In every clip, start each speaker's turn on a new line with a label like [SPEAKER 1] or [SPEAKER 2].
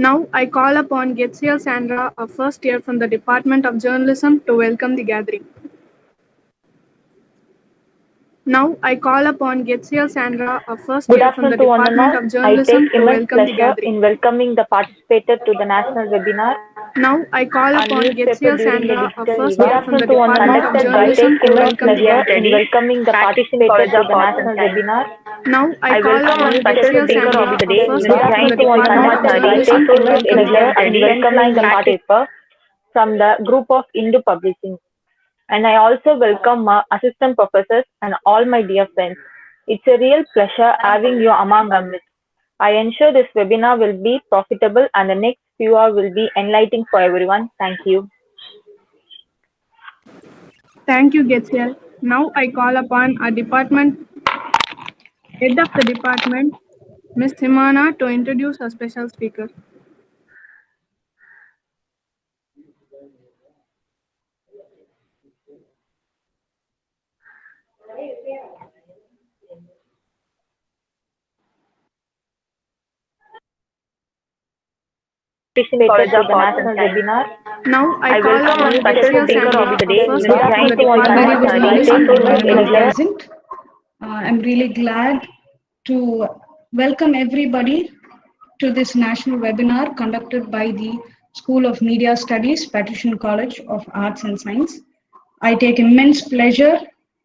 [SPEAKER 1] Now I call upon Getziel Sandra, a first year from the Department of Journalism, to welcome the gathering. Now I call upon Getziel Sandra, a first
[SPEAKER 2] Good
[SPEAKER 1] year from the
[SPEAKER 2] afternoon to one and
[SPEAKER 1] Department
[SPEAKER 2] all.
[SPEAKER 1] of
[SPEAKER 2] I take
[SPEAKER 1] Journalism, to
[SPEAKER 2] immense
[SPEAKER 1] welcome the
[SPEAKER 2] pleasure
[SPEAKER 1] gathering.
[SPEAKER 2] in welcoming the participator to the national webinar
[SPEAKER 1] Now I call
[SPEAKER 2] on
[SPEAKER 1] upon
[SPEAKER 2] newspaper
[SPEAKER 1] Getziel
[SPEAKER 2] during the
[SPEAKER 1] Sandra, a
[SPEAKER 2] digital
[SPEAKER 1] first
[SPEAKER 2] era. Good
[SPEAKER 1] year from the
[SPEAKER 2] afternoon to one and all.
[SPEAKER 1] Department of
[SPEAKER 2] I take
[SPEAKER 1] Journalism, to
[SPEAKER 2] immense
[SPEAKER 1] welcome the
[SPEAKER 2] pleasure in
[SPEAKER 1] gathering.
[SPEAKER 2] welcoming the participators to the national webinar.
[SPEAKER 1] Now I
[SPEAKER 2] I
[SPEAKER 1] call
[SPEAKER 2] welcome our
[SPEAKER 1] upon
[SPEAKER 2] special
[SPEAKER 1] Getziel
[SPEAKER 2] speaker
[SPEAKER 1] Sandra,
[SPEAKER 2] of the
[SPEAKER 1] a
[SPEAKER 2] day,
[SPEAKER 1] first
[SPEAKER 2] Ms.
[SPEAKER 1] year from the
[SPEAKER 2] Jayanthi one and all.
[SPEAKER 1] Department of
[SPEAKER 2] I take
[SPEAKER 1] Journalism, to
[SPEAKER 2] immense
[SPEAKER 1] welcome the
[SPEAKER 2] pleasure in
[SPEAKER 1] gathering.
[SPEAKER 2] welcoming the participator from the group of Indo Publishing. And I also welcome my assistant professors and all my dear friends. It's a real pleasure having you among us. I ensure this webinar will be profitable and the next few hours will be enlightening for everyone. Thank you.
[SPEAKER 1] Thank you, Getziel. Now I call upon our head of the department, Ms. Simana, to introduce our special speaker.
[SPEAKER 2] Participated to the national webinar.
[SPEAKER 1] Now I
[SPEAKER 2] I
[SPEAKER 1] call
[SPEAKER 2] welcome our
[SPEAKER 1] upon
[SPEAKER 2] special
[SPEAKER 1] Getziel
[SPEAKER 2] speaker
[SPEAKER 1] Sandra,
[SPEAKER 2] of the
[SPEAKER 1] a
[SPEAKER 2] day,
[SPEAKER 1] first
[SPEAKER 2] Ms.
[SPEAKER 1] year from the
[SPEAKER 2] Jayanthi one and
[SPEAKER 1] Department
[SPEAKER 2] all.
[SPEAKER 1] of
[SPEAKER 2] I take
[SPEAKER 1] Journalism, to
[SPEAKER 2] immense
[SPEAKER 1] welcome the
[SPEAKER 2] pleasure.
[SPEAKER 1] gathering.
[SPEAKER 3] I'm really glad to welcome everybody to this national webinar conducted by the School of Media Studies, Patrician College of Arts and Science. I take immense pleasure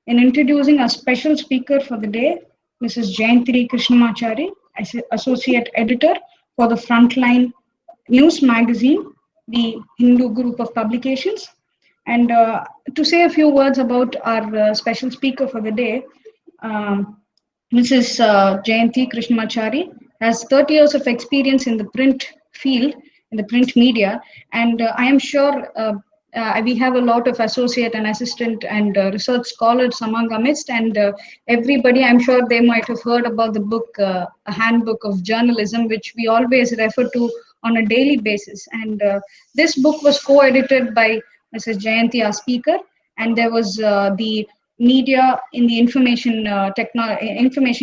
[SPEAKER 3] in introducing our special speaker for the day, Mrs. Jayanthi Krishnamachary, Associate Editor for the Frontline News Magazine, the Hindu group of publications. And to say a few words about our special speaker for the day, Mrs. Jayanthi Krishnamachary has 30 years of experience in the print field, in the print media, and I am sure we have a lot of associate and assistant and research scholars among our midst, and everybody, I'm sure they might have heard about the book, A Handbook of Journalism, which we always refer to on a daily basis. And this book was co-edited by Mrs. Jayanthi, our speaker, and there was the media in the information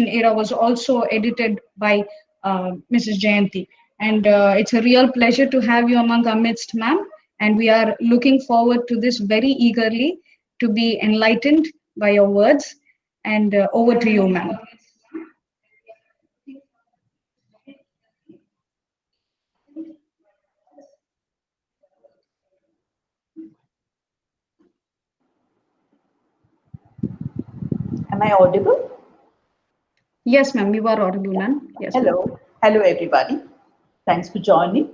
[SPEAKER 3] era was also edited by Mrs. Jayanthi. And it's a real pleasure to have you among our midst, ma'am. And we are looking forward to this very eagerly, to be enlightened by your words. And over to you, ma'am.
[SPEAKER 4] Am I audible?
[SPEAKER 3] Yes, ma'am, you are audible, ma'am. Yes.
[SPEAKER 4] Hello. Hello, everybody. Thanks for joining.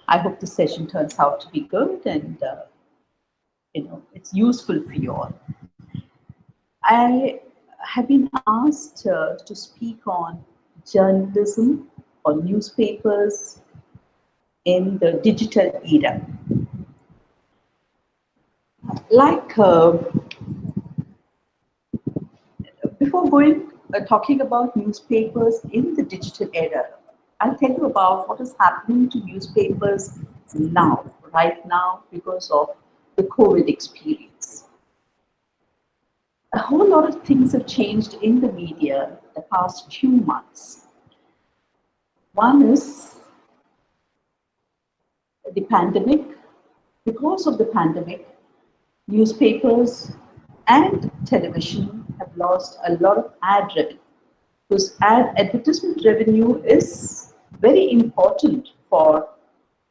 [SPEAKER 4] I hope the session turns out to be good and, it's useful for you all. I have been asked to speak on journalism or newspapers in the digital era. Like, before talking about newspapers in the digital era, I'll tell you about what is happening to newspapers right now, because of the COVID experience. A whole lot of things have changed in the media the past few months. One is the pandemic. Because of the pandemic, newspapers and television have lost a lot of ad revenue, because advertisement revenue is very important for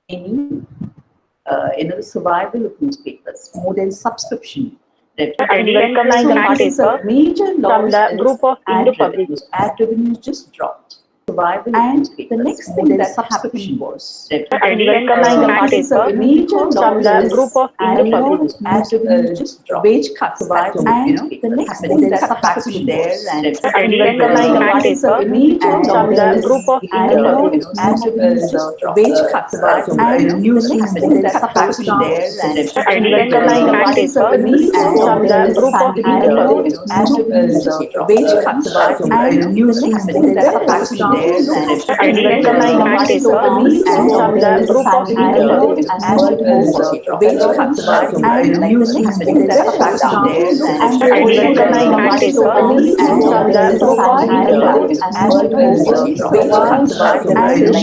[SPEAKER 4] any survival of newspapers, more than subscription revenue.
[SPEAKER 2] I welcome the participator
[SPEAKER 4] major
[SPEAKER 2] from the group of Indo Publishing.
[SPEAKER 4] Ad revenue just dropped. Survival and the next thing that happened was
[SPEAKER 2] I welcome the participator from the group of Indo Publishing.
[SPEAKER 4] Wage cuts, and the next thing that happened there, and
[SPEAKER 2] I welcome the participator from the group of Indo Publishing.
[SPEAKER 4] wage cuts, and the next thing that happened there, and
[SPEAKER 2] I welcome the participator from the group of Indo Publishing.
[SPEAKER 4] wage cuts, and the next thing that happened there,
[SPEAKER 2] I welcome my note taker from the group of individuals as and music happenings that affect theirs. I welcome my note taker from the group of individuals and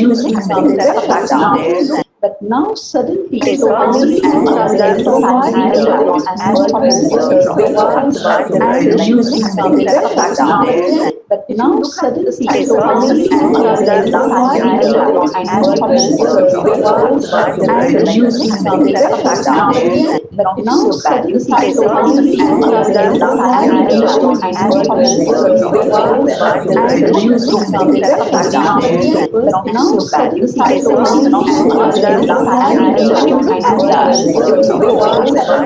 [SPEAKER 2] music happenings that affect theirs.
[SPEAKER 4] But now suddenly,
[SPEAKER 2] Taker from the group of individuals and music happenings that affect theirs.
[SPEAKER 4] but now suddenly,
[SPEAKER 2] Taker from the group of individuals and music happenings that affect theirs.
[SPEAKER 4] but now suddenly,
[SPEAKER 2] Taker from the group of individuals and music happenings that affect theirs.
[SPEAKER 4] but now suddenly,
[SPEAKER 2] Taker from the group of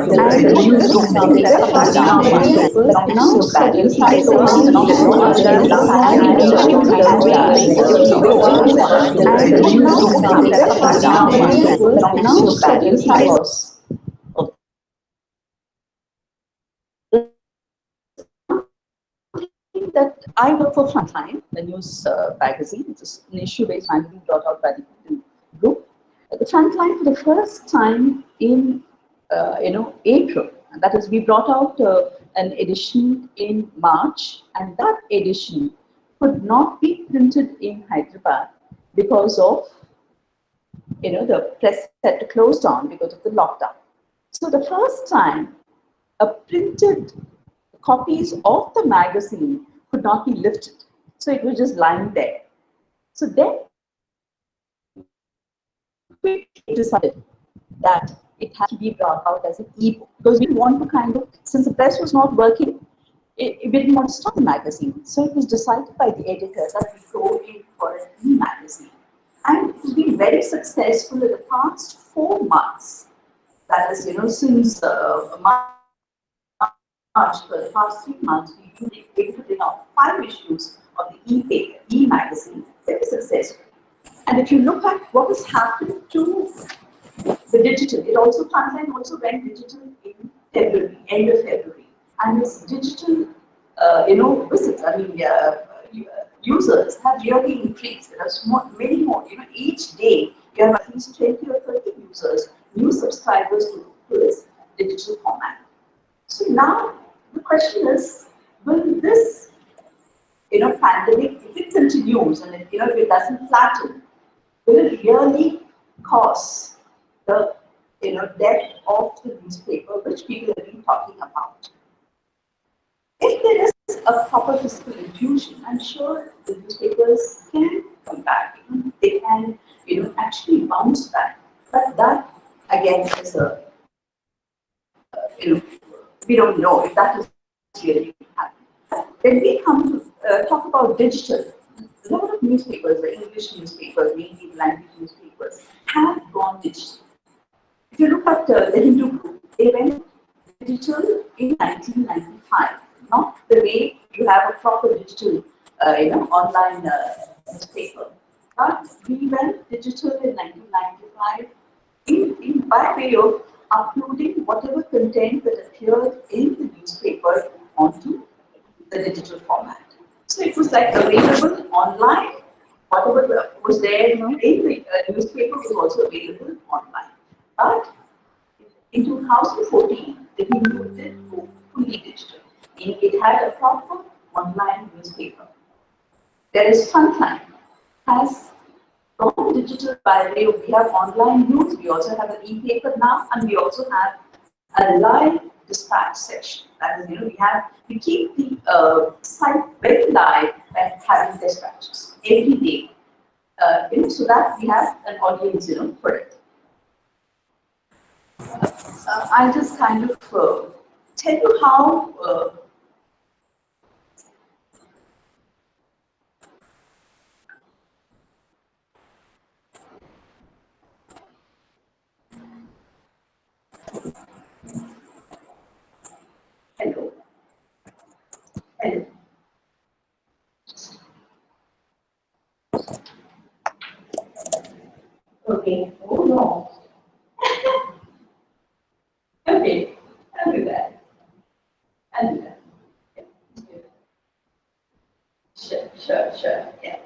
[SPEAKER 2] and music happenings that affect theirs.
[SPEAKER 4] but now suddenly,
[SPEAKER 2] Taker from the group of and music happenings that affect theirs.
[SPEAKER 4] but now suddenly, that I work for Frontline, the news magazine. It's an issue-based magazine brought out by the group. The Frontline, for the first time in April, and that is, we brought out an edition in March, and that edition could not be printed in Hyderabad because of the press had to close down because of the lockdown. So the first time a printed copies of the magazine could not be lifted. So it was just lying there. So then we decided that it had to be brought out as an e-book, because we want to kind of, since the press was not working, we didn't want to stop the magazine. So it was decided by the editor that we go in for an e-magazine. And it's been very successful in the past 4 months. That is, since March, for the past 3 months, we've been able to bring out 5 issues of the e-paper, e-magazine, very successful. And if you look at what has happened to the digital, Frontline also went digital in February, end of February. And its digital, visits, users have really increased. There are many more. Each day you have at least 20 or 30 users, new subscribers to this digital format. So now the question is, will this, pandemic, if it continues and if it doesn't flatten, will it really cause the, death of the newspaper, which people have been talking about? If there is a proper fiscal infusion, I'm sure the newspapers can come back. They can, actually bounce back. But that, again, is a, we don't know if that is really happening. When we come to talk about digital, a lot of newspapers, the English newspapers, native language newspapers, have gone digital. If you look at the Hindu group, they went digital in 1995. Not the way you have a proper digital, online newspaper. But we went digital in 1995 by way of uploading whatever content that appeared in the newspaper onto the digital format. So it was like available online. Whatever was there in the newspaper was also available online. But in 2014, the Hindu did go fully digital. It had a proper online newspaper. There is Frontline, has gone digital by way of, we have online news, we also have an e-paper now, and we also have a live dispatch section. That is, we keep the site very live and having dispatches every day, so that we have an audience, for it. I'll just kind of tell you how hello. Hello. Okay. Oh no. Okay. I'll do that. I'll do that. Yeah. Sure. Yeah.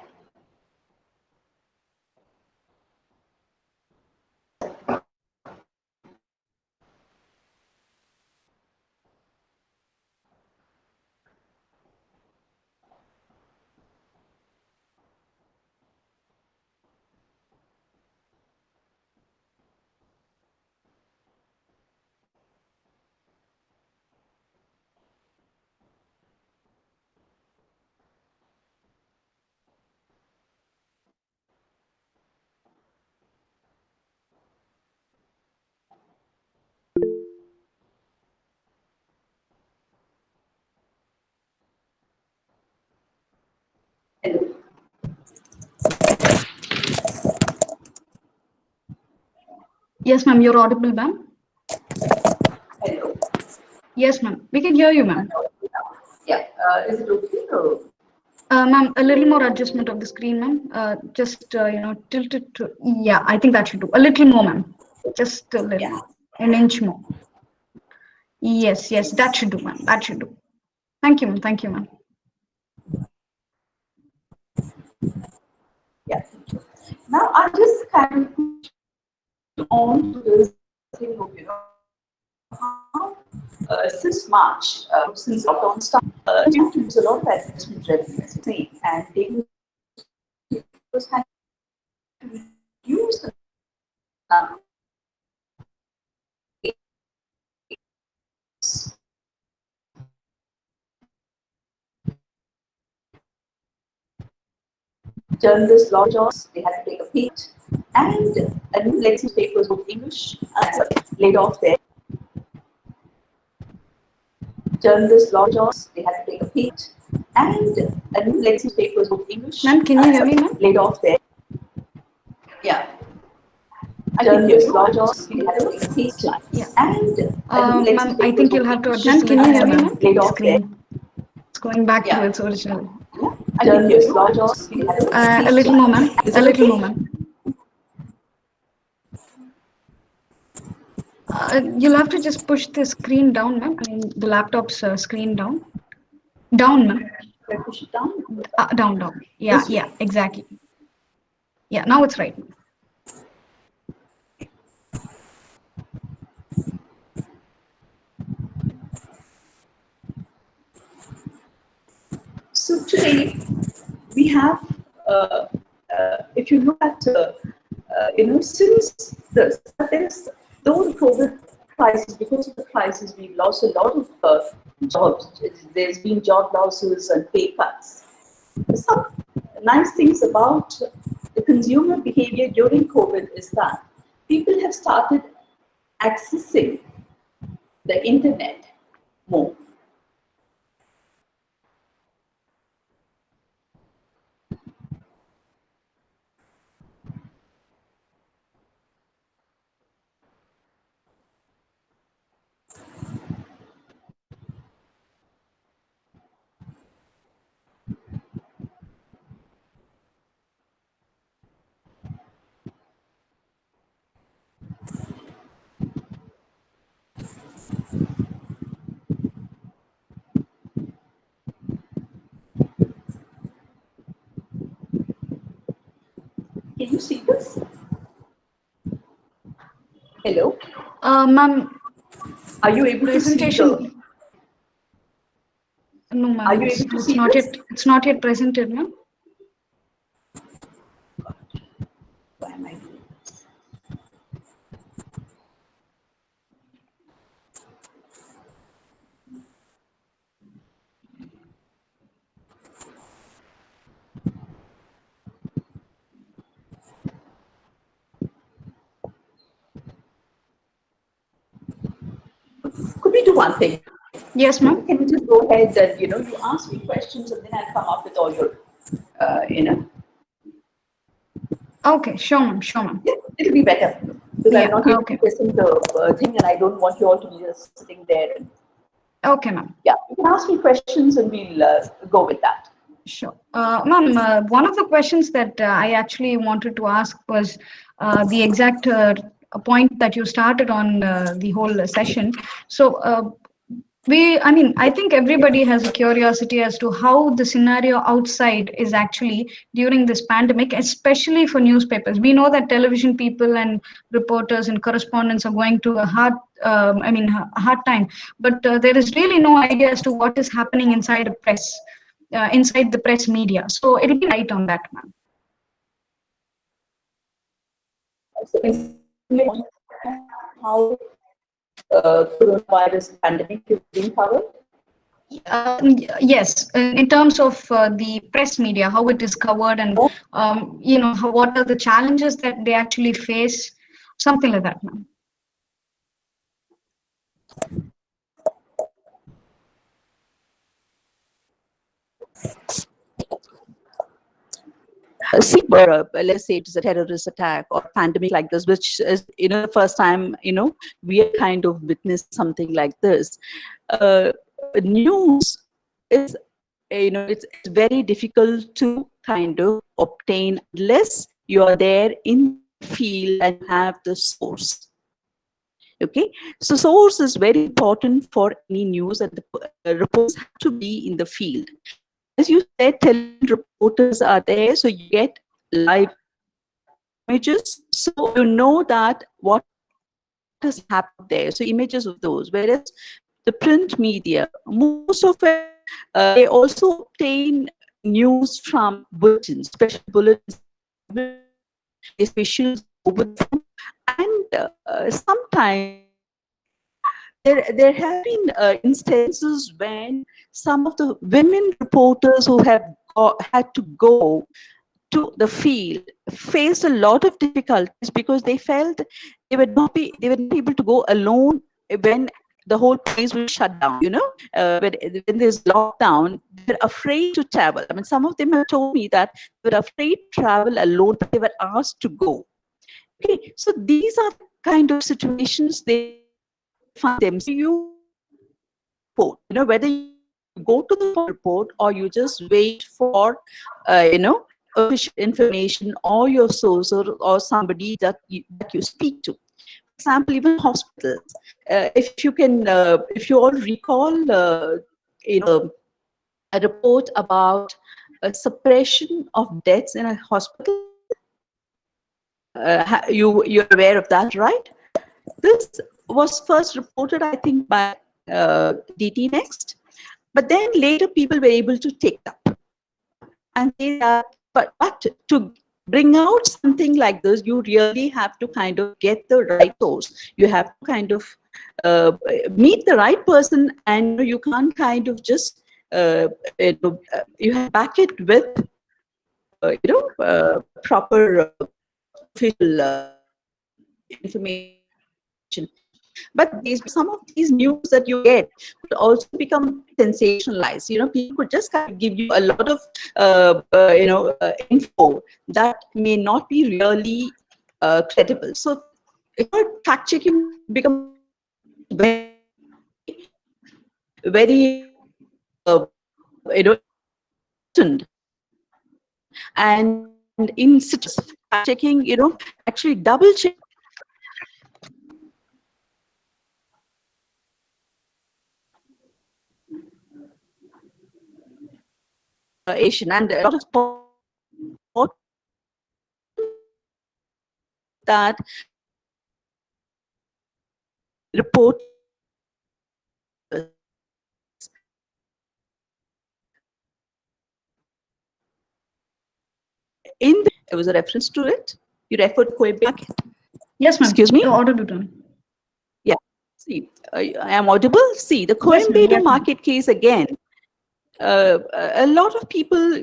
[SPEAKER 3] Yes, ma'am, you're audible, ma'am.
[SPEAKER 4] Hello.
[SPEAKER 3] Yes, ma'am, we can hear you, ma'am.
[SPEAKER 4] Yeah. Is it okay? Or?
[SPEAKER 3] Ma'am, a little more adjustment of the screen, ma'am. Just, tilt it to, yeah, I think that should do. A little more, ma'am. Just a little
[SPEAKER 4] Yeah.
[SPEAKER 3] more. An inch more. Yes, yes, that should do, ma'am. That should do. Thank you, ma'am. Thank you, ma'am.
[SPEAKER 4] Yeah. Now I just kind of put on to this thing of, how since March, since lockdown started, we have to use a lot of advertisement revenue, and they was had to use the journalists, law jobs, they had to take a page, and new legacy papers with English laid off there. Journalists, law jobs, they had to take a page, and new legacy papers with English
[SPEAKER 3] Ma'am, can you hear me, ma'am?
[SPEAKER 4] laid off there. Yeah. Journalists, law jobs, they had to take a page,
[SPEAKER 3] Yeah.
[SPEAKER 4] and new legacy
[SPEAKER 3] Ma'am, I
[SPEAKER 4] papers
[SPEAKER 3] think
[SPEAKER 4] with
[SPEAKER 3] you'll have to
[SPEAKER 4] English
[SPEAKER 3] adjust a little more, ma'am.
[SPEAKER 4] laid
[SPEAKER 3] The
[SPEAKER 4] off there.
[SPEAKER 3] screen. It's going back to
[SPEAKER 4] Yeah.
[SPEAKER 3] its original.
[SPEAKER 4] Journalists, law jobs, they had to take a page.
[SPEAKER 3] A little more, ma'am. A little more, ma'am. You'll have to just push the screen down, ma'am. I mean, the laptop's screen down. Down, ma'am.
[SPEAKER 4] Can I push it down?
[SPEAKER 3] Down, down. Yeah,
[SPEAKER 4] This way.
[SPEAKER 3] yeah, exactly. Yeah, now it's right.
[SPEAKER 4] So today we have, if you look at, since this, there's though the COVID crisis, because of the crisis, we've lost a lot of jobs. There's been job losses and pay cuts. Some nice things about the consumer behavior during COVID is that people have started accessing the internet more. Can you see this? Hello?
[SPEAKER 3] Ma'am,
[SPEAKER 4] Are you able to see the...
[SPEAKER 3] No, ma'am.
[SPEAKER 4] Are you able to
[SPEAKER 3] It's
[SPEAKER 4] see
[SPEAKER 3] not
[SPEAKER 4] this?
[SPEAKER 3] yet. It's not yet presented, ma'am.
[SPEAKER 4] Why am I doing this? Could we do one thing?
[SPEAKER 3] Yes, ma'am.
[SPEAKER 4] Can you just go ahead and, you ask me questions and then I'll come up with all your,
[SPEAKER 3] Okay, sure, ma'am. Sure, ma'am.
[SPEAKER 4] Yeah, it'll be better. Because
[SPEAKER 3] Yeah,
[SPEAKER 4] I'm not able
[SPEAKER 3] okay.
[SPEAKER 4] to present the thing and I don't want you all to be just sitting there. And,
[SPEAKER 3] Okay, ma'am.
[SPEAKER 4] yeah, you can ask me questions and we'll go with that.
[SPEAKER 3] Sure. Ma'am, one of the questions that I actually wanted to ask was the exact point that you started on the whole session. So, I think everybody has a curiosity as to how the scenario outside is actually during this pandemic, especially for newspapers. We know that television people and reporters and correspondents are going through a hard time, but there is really no idea as to what is happening inside a press. Inside the press media. So it'll be right on that, ma'am.
[SPEAKER 4] So, how coronavirus pandemic is being covered?
[SPEAKER 3] Yes, in terms of the press media, how it is covered, and what are the challenges that they actually face, something like that, ma'am.
[SPEAKER 5] see, let's say it is a terrorist attack or pandemic like this, which is, the first time, we are kind of witness something like this. News is, it's very difficult to kind of obtain unless you are there in the field and have the source. Okay, so source is very important for any news, and the reporters have to be in the field. As you said, television reporters are there, so you get live images, so you know that what has happened there. So images of those. Whereas the print media, most of it, they also obtain news from bulletins, special bulletins, officials over them, and sometimes there have been instances when some of the women reporters who have had to go to the field faced a lot of difficulties because they felt they would not be able to go alone when the whole place was shut down. When there's lockdown, they're afraid to travel. I mean, some of them have told me that they were afraid to travel alone, but they were asked to go. Okay, so these are the kind of situations they find them. So you report, whether you go to the report or you just wait for, official information or your source or somebody that you speak to. For example, even hospitals. If you all recall, a report about a suppression of deaths in a hospital. You're aware of that, right? This was first reported, I think, by DT Next, but then later people were able to take it up and say that, but to bring out something like this, you really have to kind of get the right source. You have to kind of meet the right person, and you can't kind of just you have to back it with proper official information. But some of these news that you get could also become sensationalized. People could just kind of give you a lot of info that may not be really credible. So fact checking becomes very, very important. And in fact checking, actually double check Asian, and a lot of thought that report there was a reference to it. You referred to Quebec.
[SPEAKER 3] Yes, ma'am.
[SPEAKER 5] Excuse me.
[SPEAKER 3] You're audible.
[SPEAKER 5] Yeah. See, I am audible. See, the Coimbatore market case again. A lot of people,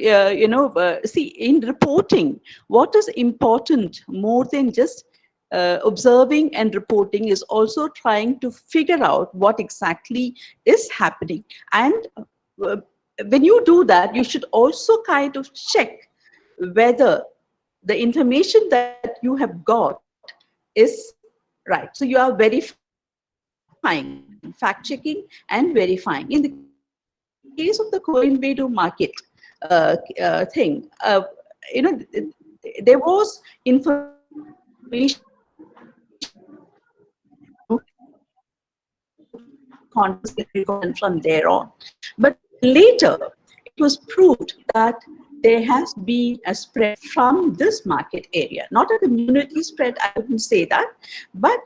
[SPEAKER 5] see, in reporting, what is important more than just observing and reporting is also trying to figure out what exactly is happening. And when you do that, you should also kind of check whether the information that you have got is right. So you are verifying, fact-checking and verifying. In the case of the Coimbatore market thing, there was information from there on. But later, it was proved that there has been a spread from this market area. Not a community spread, I wouldn't say that, but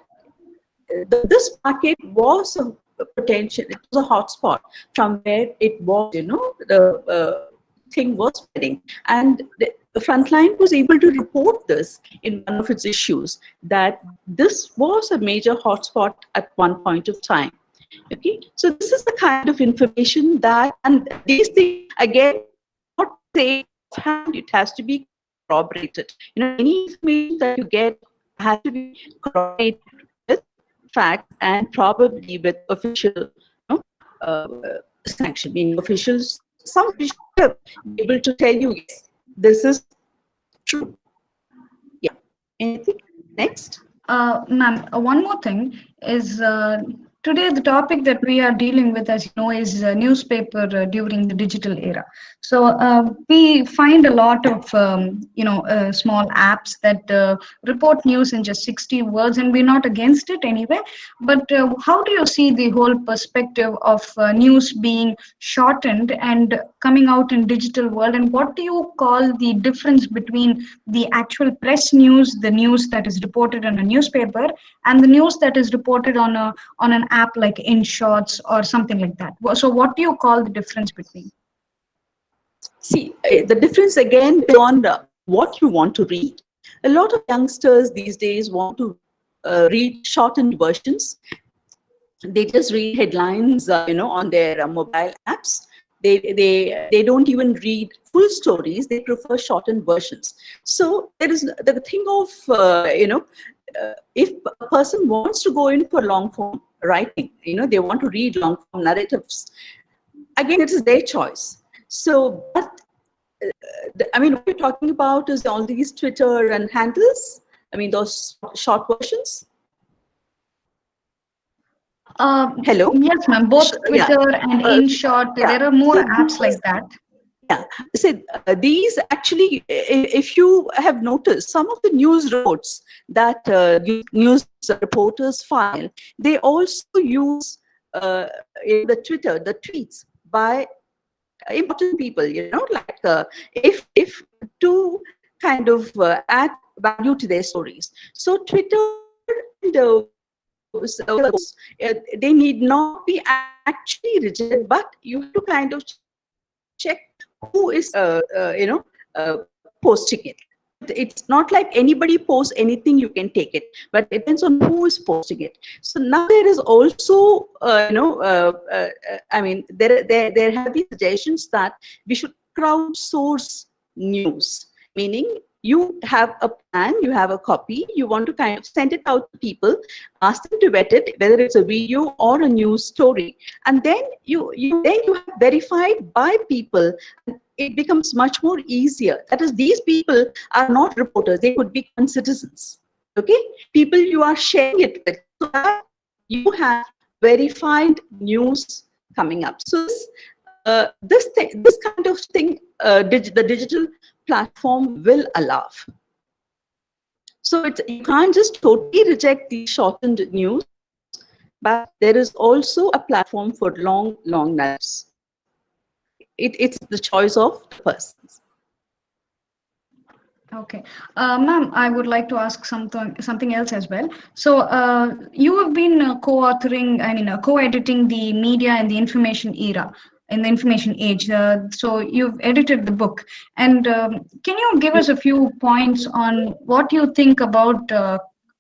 [SPEAKER 5] this market was a potential, it was a hotspot from where it was, the thing was spreading. And the Frontline was able to report this in one of its issues, that this was a major hotspot at one point of time. Okay, so this is the kind of information that, and these things, again, not say offhand, it has to be corroborated. Any information that you get has to be corroborated with fact and probably with official sanction, meaning officials, some officials are able to tell you, yes, this is true. Yeah. Anything? Next.
[SPEAKER 3] Ma'am, one more thing is today the topic that we are dealing with, as you know, is newspaper during the digital era. So we find a lot of small apps that report news in just 60 words, and we're not against it anyway. But how do you see the whole perspective of news being shortened and coming out in digital world? And what do you call the difference between the actual press news, the news that is reported in a newspaper, and the news that is reported on an app like InShots or something like that? So what do you call the difference between?
[SPEAKER 5] See, the difference again beyond what you want to read. A lot of youngsters these days want to read shortened versions. They just read headlines, on their mobile apps. They don't even read full stories. They prefer shortened versions. So there is the thing of if a person wants to go in for long form writing, they want to read long form narratives. Again, it is their choice. So, but what you're talking about is all these Twitter and handles. Those short versions. Hello?
[SPEAKER 3] Yes, ma'am. Both Twitter and InShot, there are more apps like that.
[SPEAKER 5] Yeah. So these actually, if you have noticed, some of the news reports that news reporters file, they also use the Twitter, the tweets by important people, like if to kind of add value to their stories. So Twitter and they need not be actually rigid, but you have to kind of check who is posting it. It's not like anybody posts anything, you can take it, but it depends on who is posting it. So now there is also there have been suggestions that we should crowdsource news, meaning you have a plan, you have a copy, you want to kind of send it out to people, ask them to vet it, whether it's a video or a news story, and then you have verified by people. It becomes much more easier. That is, these people are not reporters; they could be citizens. Okay, people you are sharing it with, so that you have verified news coming up. So this kind of thing, the digital platform will allow. So you can't just totally reject the shortened news, but there is also a platform for long narratives. It's the choice of the persons.
[SPEAKER 3] Okay, ma'am, I would like to ask something else as well. So you have been co-editing the media and the information era, in the information age. So you've edited the book, and can you give us a few points on what you think about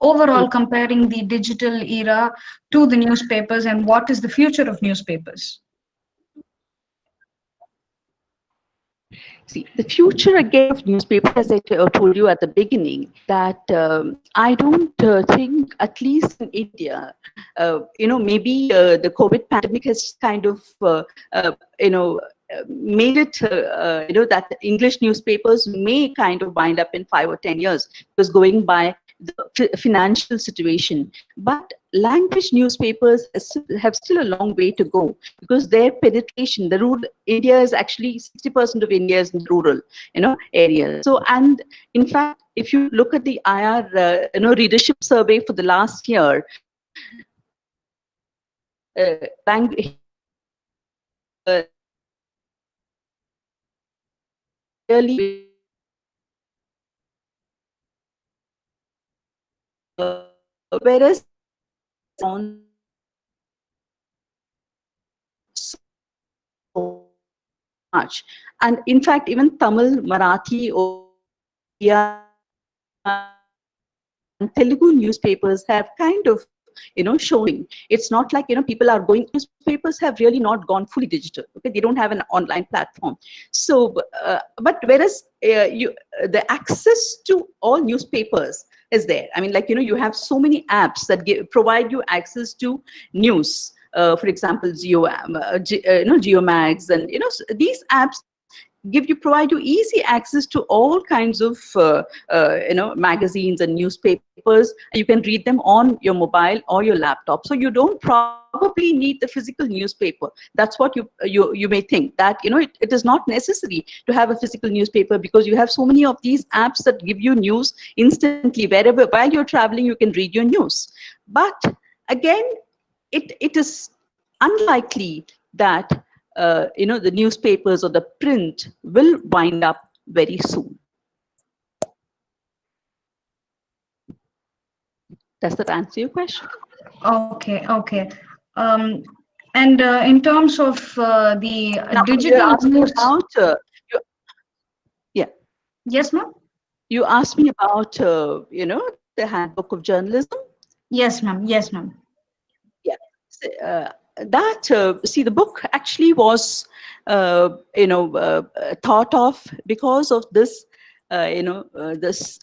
[SPEAKER 3] overall comparing the digital era to the newspapers, and what is the future of newspapers?
[SPEAKER 5] See, the future again of newspaper, as I told you at the beginning, that I don't think, at least in India, maybe the COVID pandemic has kind of, made it, that the English newspapers may kind of wind up in 5 or 10 years, because going by the financial situation. But language newspapers have still a long way to go, because their penetration, the rural India is actually 60% of India is in rural, areas. So, and in fact, if you look at the IR, readership survey for the last year, really. Whereas so much, and in fact, even Tamil, Marathi, Odia, and Telugu newspapers have kind of, showing. It's not like, people are going. Newspapers have really not gone fully digital. Okay, they don't have an online platform. So, but whereas the access to all newspapers is there. I mean, like, you have so many apps that provide you access to news. For example, GeoMags, and these apps provide you easy access to all kinds of magazines and newspapers. You can read them on your mobile or your laptop, so you don't probably need the physical newspaper. That's what you may think, that it is not necessary to have a physical newspaper, because you have so many of these apps that give you news instantly. Wherever, while you're traveling, you can read your news. But again, it is unlikely that the newspapers or the print will wind up very soon. Does that answer your question?
[SPEAKER 3] Okay. Um, and in terms of the
[SPEAKER 5] Now, you're
[SPEAKER 3] digital
[SPEAKER 5] asking
[SPEAKER 3] news,
[SPEAKER 5] about yeah.
[SPEAKER 3] yes, ma'am.
[SPEAKER 5] You asked me about the Handbook of Journalism.
[SPEAKER 3] Yes, ma'am. Yes, ma'am.
[SPEAKER 5] Yeah. See, the book actually was thought of because of this the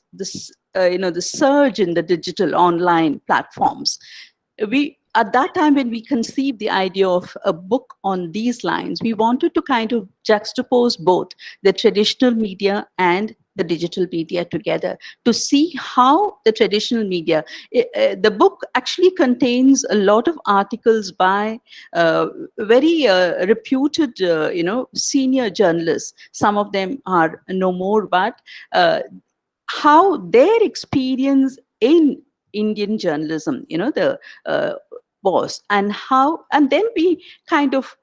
[SPEAKER 5] surge in the digital online platforms. We, at that time, when we conceived the idea of a book on these lines, we wanted to kind of juxtapose both the traditional media and the digital media together, to see how the traditional media, the book actually contains a lot of articles by very reputed senior journalists. Some of them are no more, but how their experience in Indian journalism, the was, and then we kind of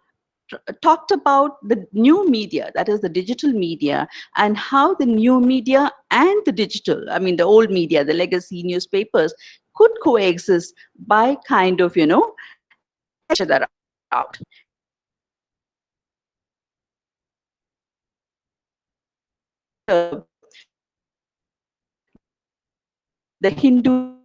[SPEAKER 5] talked about the new media, that is the digital media, and how the new media and the digital, I mean the old media, the legacy newspapers, could coexist by kind of each other out. The Hindu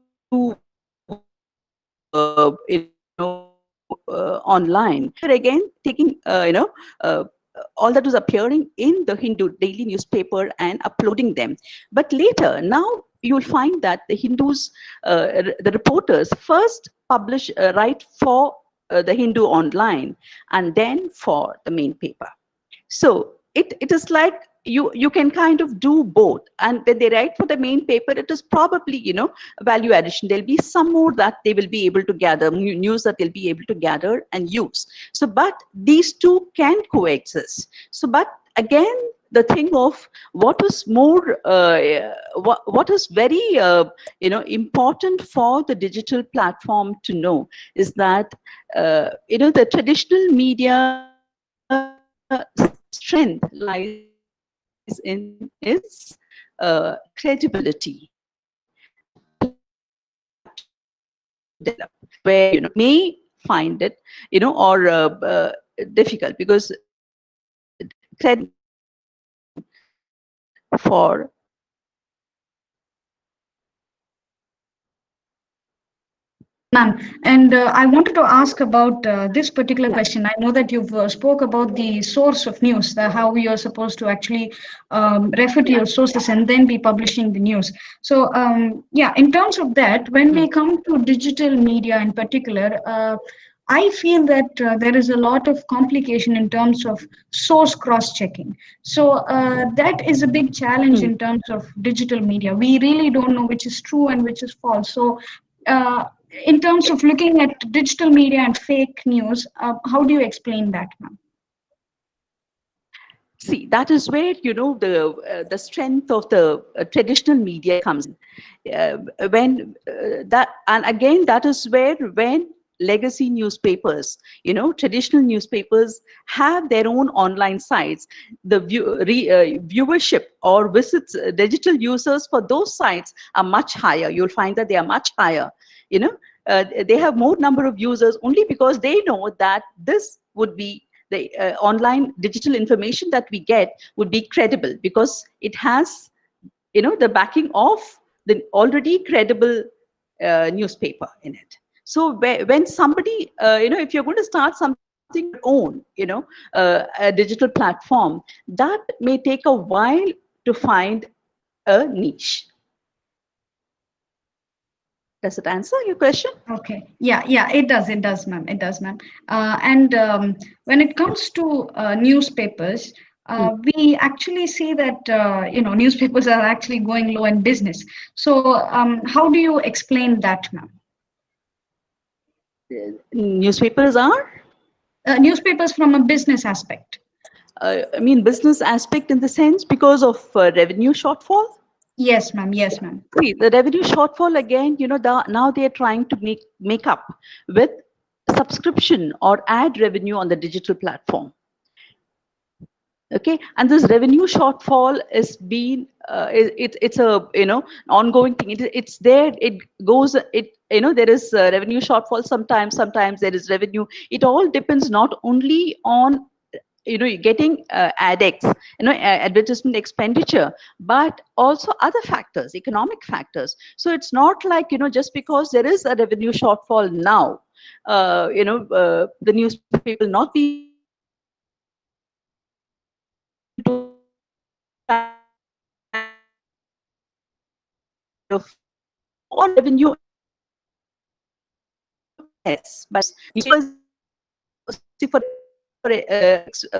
[SPEAKER 5] online. Here again, taking all that was appearing in the Hindu daily newspaper and uploading them. But later, now you'll find that the Hindus, the reporters, first write for the Hindu online and then for the main paper. So it is like you can kind of do both. And when they write for the main paper, it is probably value addition. There'll be some more that they will be able to gather, news that they'll be able to gather and use. So but these two can coexist. So but again, the thing of what was more what is very important for the digital platform to know is that the traditional media strength lies in its credibility, develop, where may find it or difficult, because credit for
[SPEAKER 3] Ma'am, and I wanted to ask about this particular question. I know that you've spoke about the source of news, how you're supposed to actually refer to your sources and then be publishing the news. So, yeah, in terms of that, when we come to digital media in particular, I feel that there is a lot of complication in terms of source cross-checking. So that is a big challenge in terms of digital media. We really don't know which is true and which is false. So in terms of looking at digital media and fake news, how do you explain that, ma'am?
[SPEAKER 5] See, that is where the strength of the traditional media comes in. And again, that is where when legacy newspapers, traditional newspapers have their own online sites, the viewership or visits, digital users for those sites are much higher. You'll find that they are much higher. They have more number of users only because they know that this would be the online digital information that we get would be credible, because it has the backing of the already credible newspaper in it. So when somebody if you're going to start something your own a digital platform, that may take a while to find a niche. Does it answer your question?
[SPEAKER 3] Okay. Yeah, it does, ma'am. It does, ma'am. And when it comes to newspapers, we actually see that newspapers are actually going low in business. So how do you explain that, ma'am?
[SPEAKER 5] Newspapers are,
[SPEAKER 3] Newspapers from a business aspect.
[SPEAKER 5] I mean, business aspect in the sense because of revenue shortfall.
[SPEAKER 3] Yes, ma'am. Yes, ma'am.
[SPEAKER 5] See, the revenue shortfall again, now they are trying to make up with subscription or ad revenue on the digital platform. Okay, and this revenue shortfall is being it's a ongoing thing. It's there. It goes. There is revenue shortfall sometimes. Sometimes there is revenue. It all depends not only on you're getting ADEX, advertisement expenditure, but also other factors, economic factors. So it's not like, just because there is a revenue shortfall now, the newspaper will not be of all revenue less, but newspapers, see, for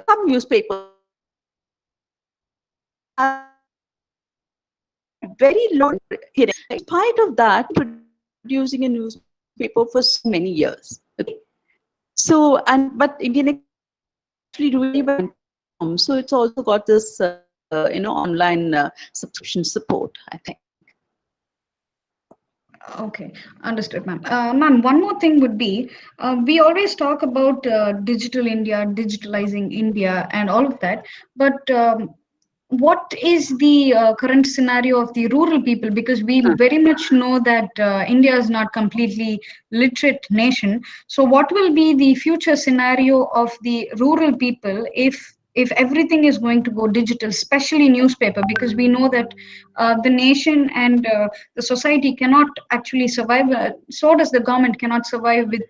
[SPEAKER 5] some newspapers have very low here. In spite of that, producing a newspaper for so many years. Okay, so but Indian Express actually really well. So it's also got this online subscription support, I think.
[SPEAKER 3] Okay, understood, ma'am. Ma'am, one more thing would be, we always talk about digital India, digitalizing India, and all of that. But what is the current scenario of the rural people? Because we very much know that India is not completely literate nation. So, what will be the future scenario of the rural people if everything is going to go digital, especially newspaper? Because we know that the nation and the society cannot actually survive. So does the government cannot survive with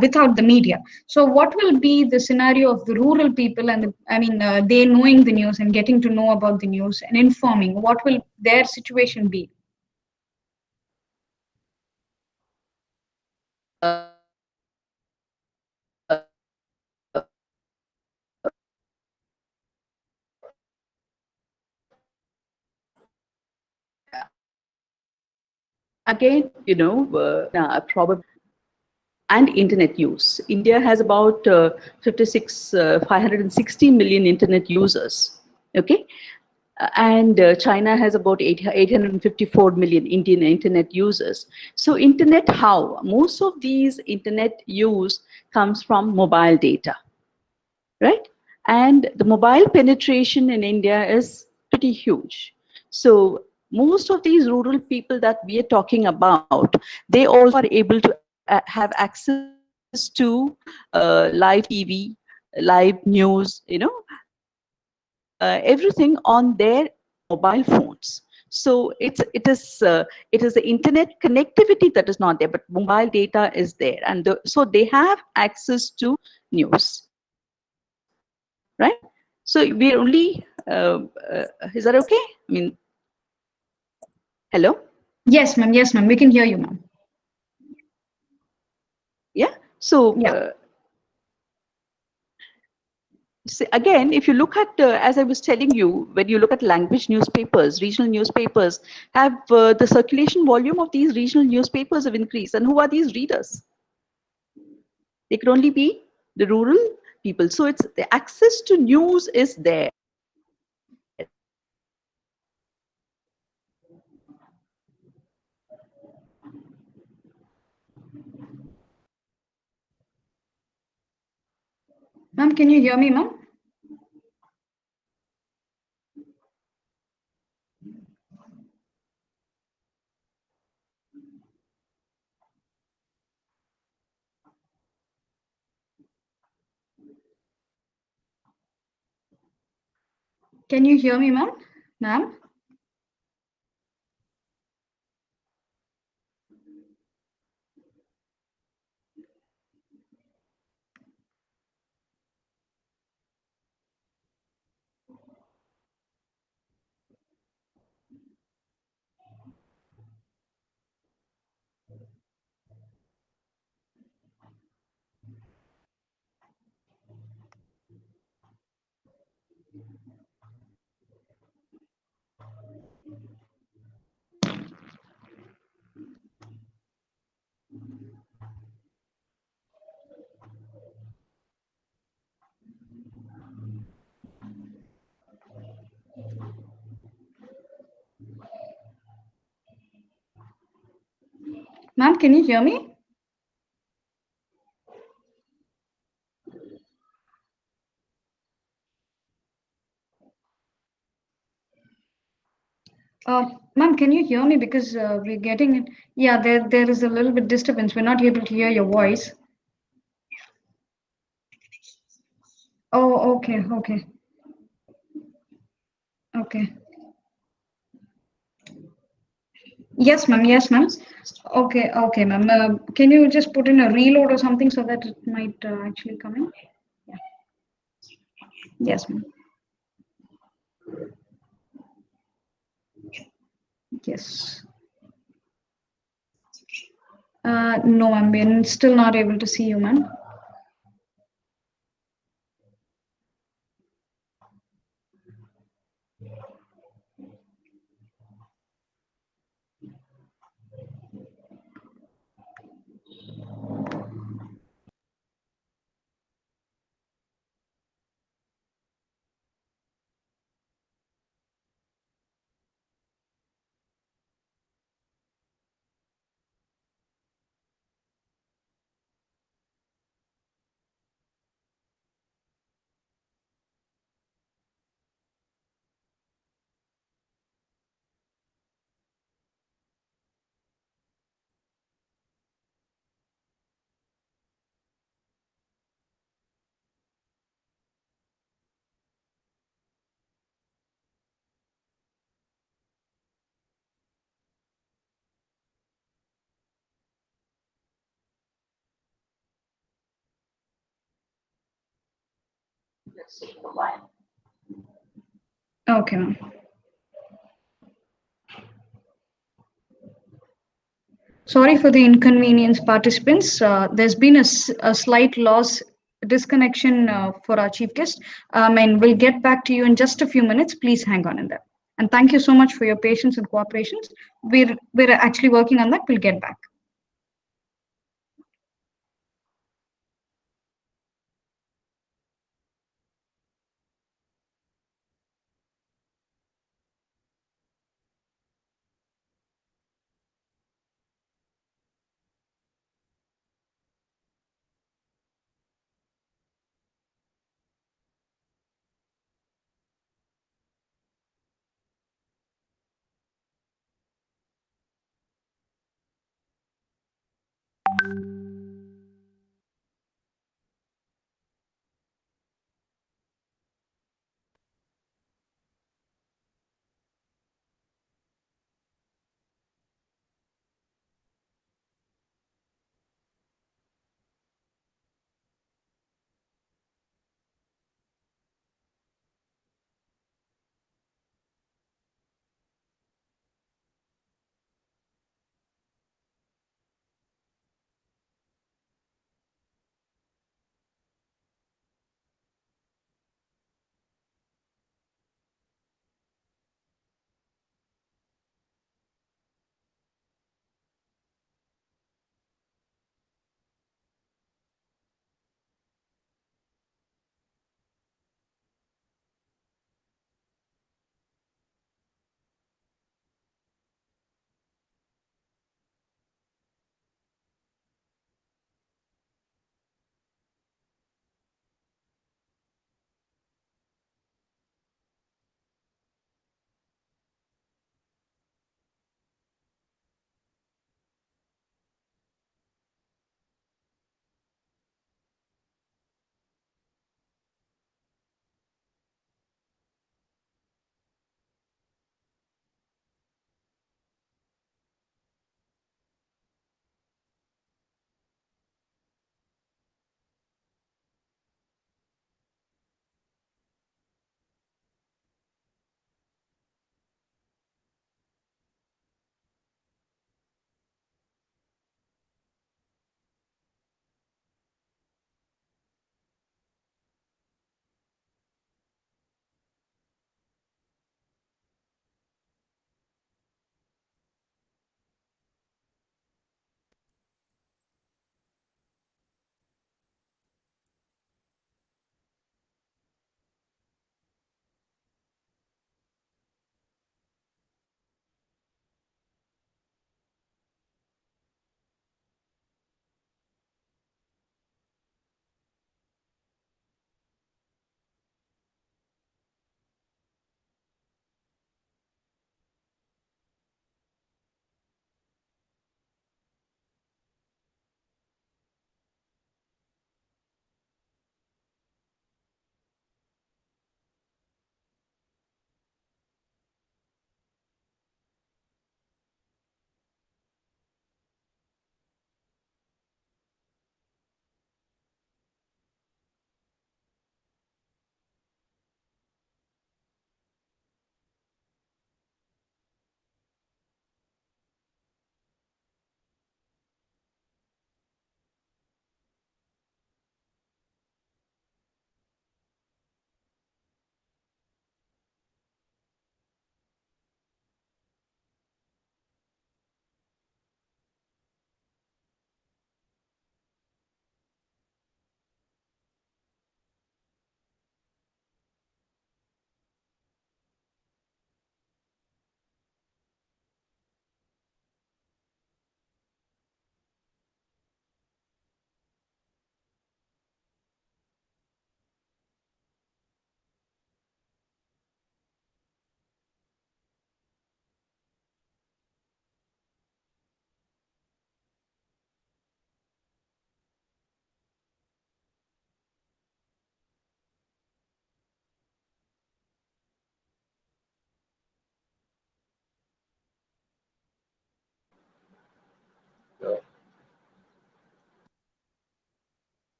[SPEAKER 3] without the media. So, what will be the scenario of the rural people and they knowing the news and getting to know about the news and informing? What will their situation be?
[SPEAKER 5] Again, probably and internet use. India has about 560 million internet users. Okay, and China has about 854 million Indian internet users. So internet, how? Most of these internet use comes from mobile data, right? And the mobile penetration in India is pretty huge. So most of these rural people that we are talking about, they also are able to have access to live TV, live news, everything on their mobile phones. So it is the internet connectivity that is not there, but mobile data is there, and so they have access to news, right? So we're only is that okay? I mean, hello?
[SPEAKER 3] Yes, ma'am. Yes, ma'am. We can hear you, ma'am.
[SPEAKER 5] Yeah. So
[SPEAKER 3] Yeah.
[SPEAKER 5] again, if you look at, as I was telling you, when you look at language newspapers, regional newspapers have the circulation volume of these regional newspapers have increased. And who are these readers? They could only be the rural people. So it's the access to news is there.
[SPEAKER 3] Ma'am, can you hear me, ma'am? Can you hear me, ma'am? Ma'am? Ma'am, can you hear me? Ma'am, can you hear me? Because we're getting it. Yeah, there is a little bit disturbance. We're not able to hear your voice. Oh, okay, okay, okay. Yes, ma'am. Yes, ma'am. Okay, okay, ma'am. Can you just put in a reload or something so that it might actually come in? Yeah. Yes, ma'am. Yes. No, ma'am. We're still not able to see you, ma'am. Okay, ma'am. Sorry for the inconvenience, participants. There's been a slight loss disconnection for our chief guest. And we'll get back to you in just a few minutes. Please hang on in there. And thank you so much for your patience and cooperation. We're actually working on that. We'll get back.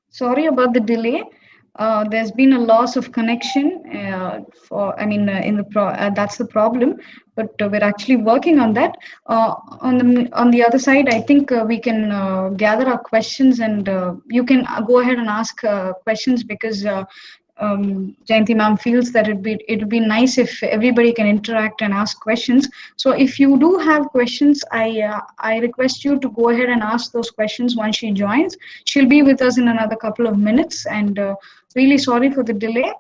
[SPEAKER 3] Sorry about the delay. There's been a loss of connection in the that's the problem, but we're actually working on that. On the other side, I think we can gather our questions, and you can go ahead and ask questions, because Jayanthi ma'am feels that it would be nice if everybody can interact and ask questions. So if you do have questions, I request you to go ahead and ask those questions once she joins. She'll be with us in another couple of minutes, and really sorry for the delay,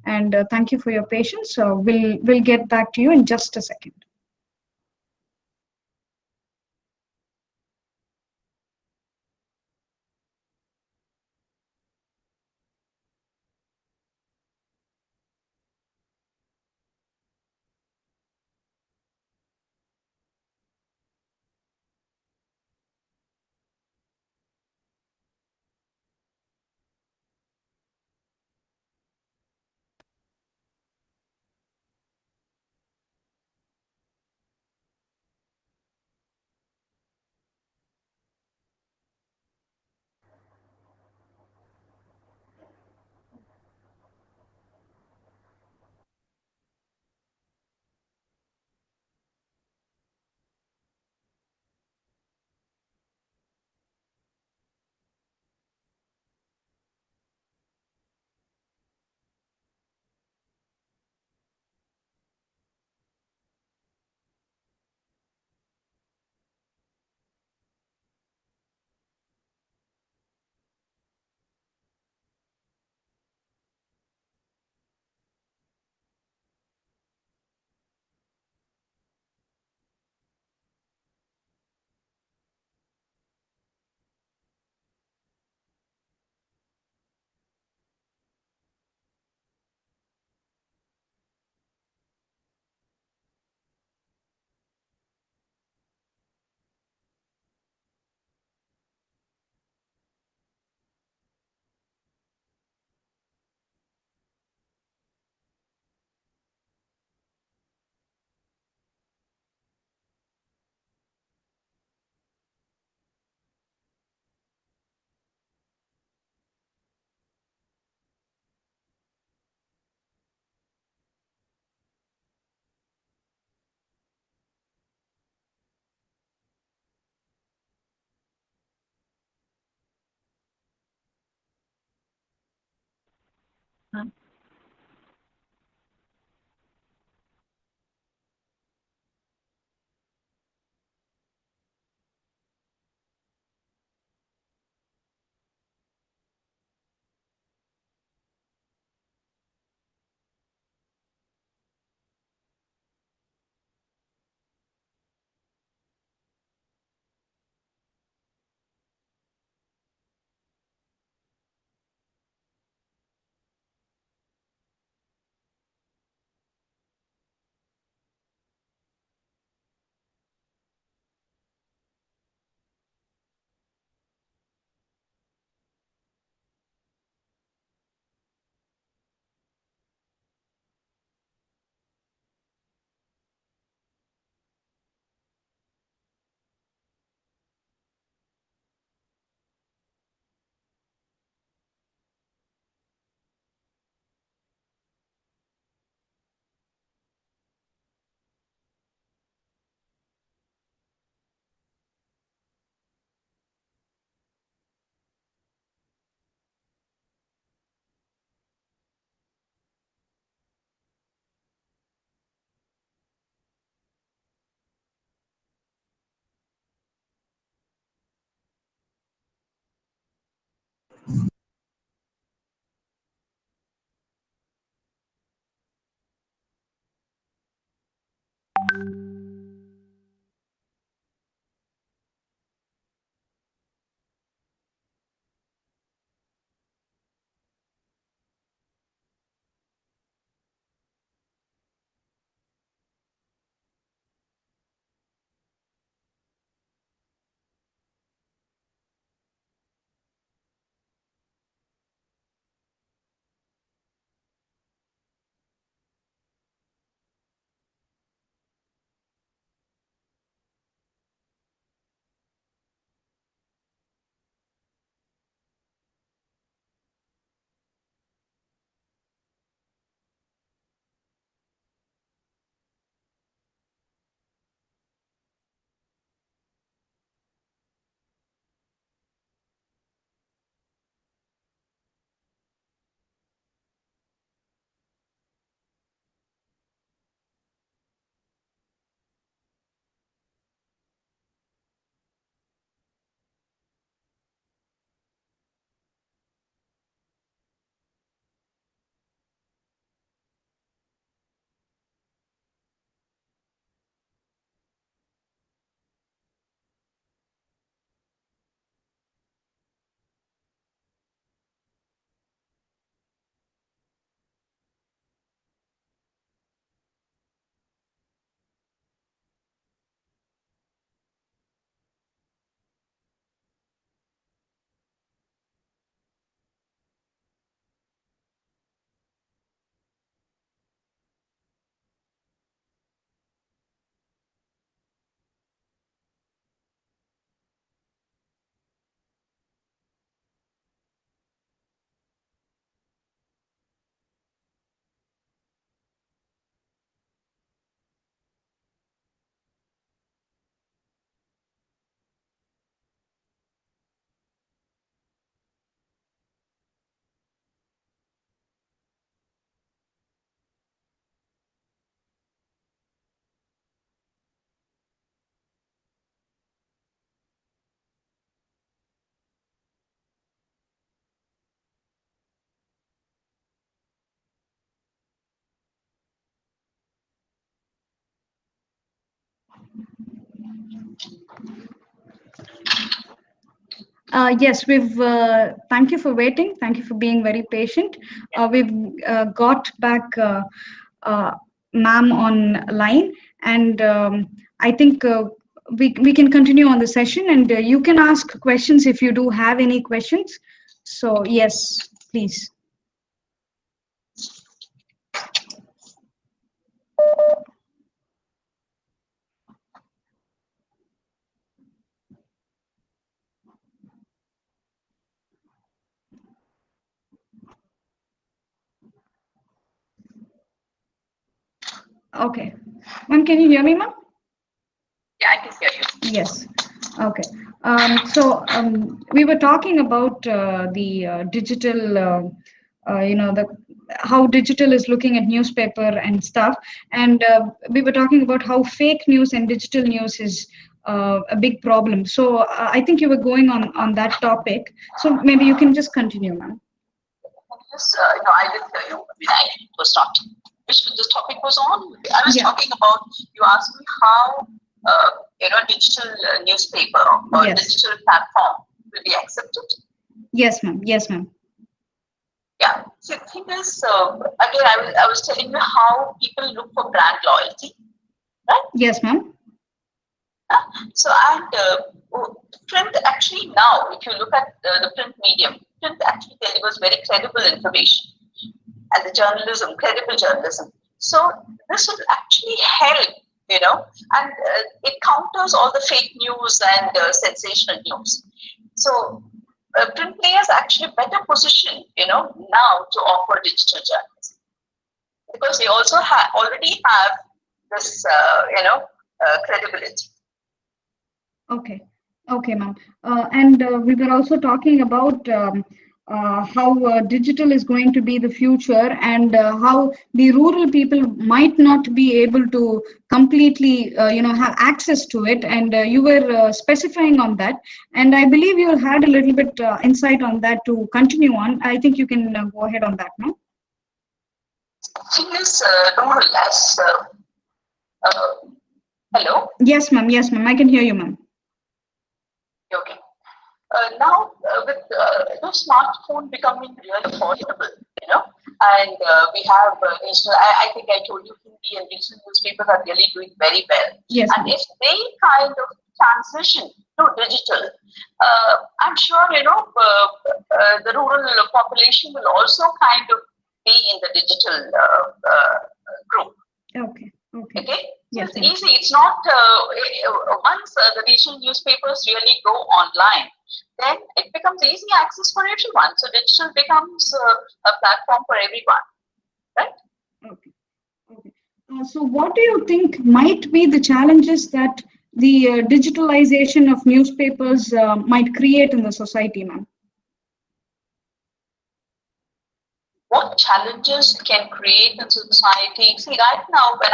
[SPEAKER 3] and thank you for your patience. So we'll get back to you in just a second. Yes, we've. Thank you for waiting. Thank you for being very patient. We've got back uh, ma'am online, and I think we can continue on the session. And you can ask questions if you do have any questions. So yes, please. Okay, ma'am, can you hear me, ma'am?
[SPEAKER 6] Yeah, I can hear you.
[SPEAKER 3] Yes. Okay. We were talking about the digital, the how digital is looking at newspaper and stuff, and we were talking about how fake news and digital news is a big problem. So I think you were going on that topic. So maybe you can just continue, ma'am.
[SPEAKER 6] Yes, no, I didn't hear you. I mean, I was not. Which this topic was on? I was talking about. You asked me how digital newspaper or digital platform will be accepted.
[SPEAKER 3] Yes, ma'am. Yes, ma'am.
[SPEAKER 6] Yeah. So the thing is, again, I was telling you how people look for brand loyalty, right?
[SPEAKER 3] Yes, ma'am.
[SPEAKER 6] So print actually now, if you look at the print medium, print actually delivers very credible information, and the journalism, credible journalism. So this will actually help, and it counters all the fake news and sensational news. So print players actually better positioned, now to offer digital journalism, because they also already have this, credibility.
[SPEAKER 3] Okay. Okay, ma'am. And we were also talking about how digital is going to be the future, and how the rural people might not be able to completely, have access to it. And you were specifying on that. And I believe you had a little bit insight on that to continue on. I think you can go ahead on that now.
[SPEAKER 6] Thing is, rural as hello.
[SPEAKER 3] Yes, ma'am. Yes, ma'am. I can hear you, ma'am.
[SPEAKER 6] Okay. Now with smartphone becoming really affordable, and we have regional. I think I told you Hindi and regional newspapers are really doing very well.
[SPEAKER 3] Yes.
[SPEAKER 6] And if they kind of transition to digital, I'm sure the rural population will also kind of be in the digital group.
[SPEAKER 3] Okay. Okay.
[SPEAKER 6] Okay.
[SPEAKER 3] Yes,
[SPEAKER 6] it's easy. It's not once the regional newspapers really go online, then it becomes easy access for everyone. So digital becomes a platform for everyone, right?
[SPEAKER 3] Okay. Okay. So what do you think might be the challenges that the digitalization of newspapers might create in the society, ma'am?
[SPEAKER 6] What challenges it can create in society? See, right now, when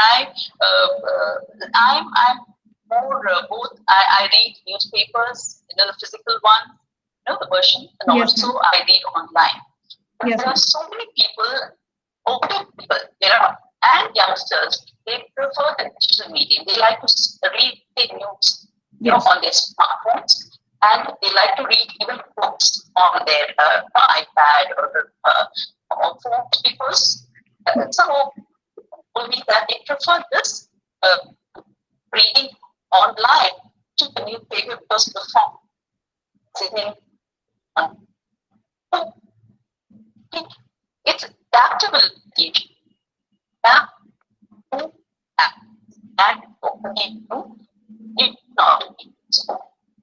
[SPEAKER 6] I'm more both. I read newspapers, the physical one, the version, and
[SPEAKER 3] yes,
[SPEAKER 6] also I read online. But
[SPEAKER 3] yes,
[SPEAKER 6] there are so many people, older people, and youngsters. They prefer the digital medium. They like to read the news, on their smartphones, and they like to read even books on their iPad or phone, because some told me that they prefer this reading online to the newspaper, because before sitting on it's adaptability.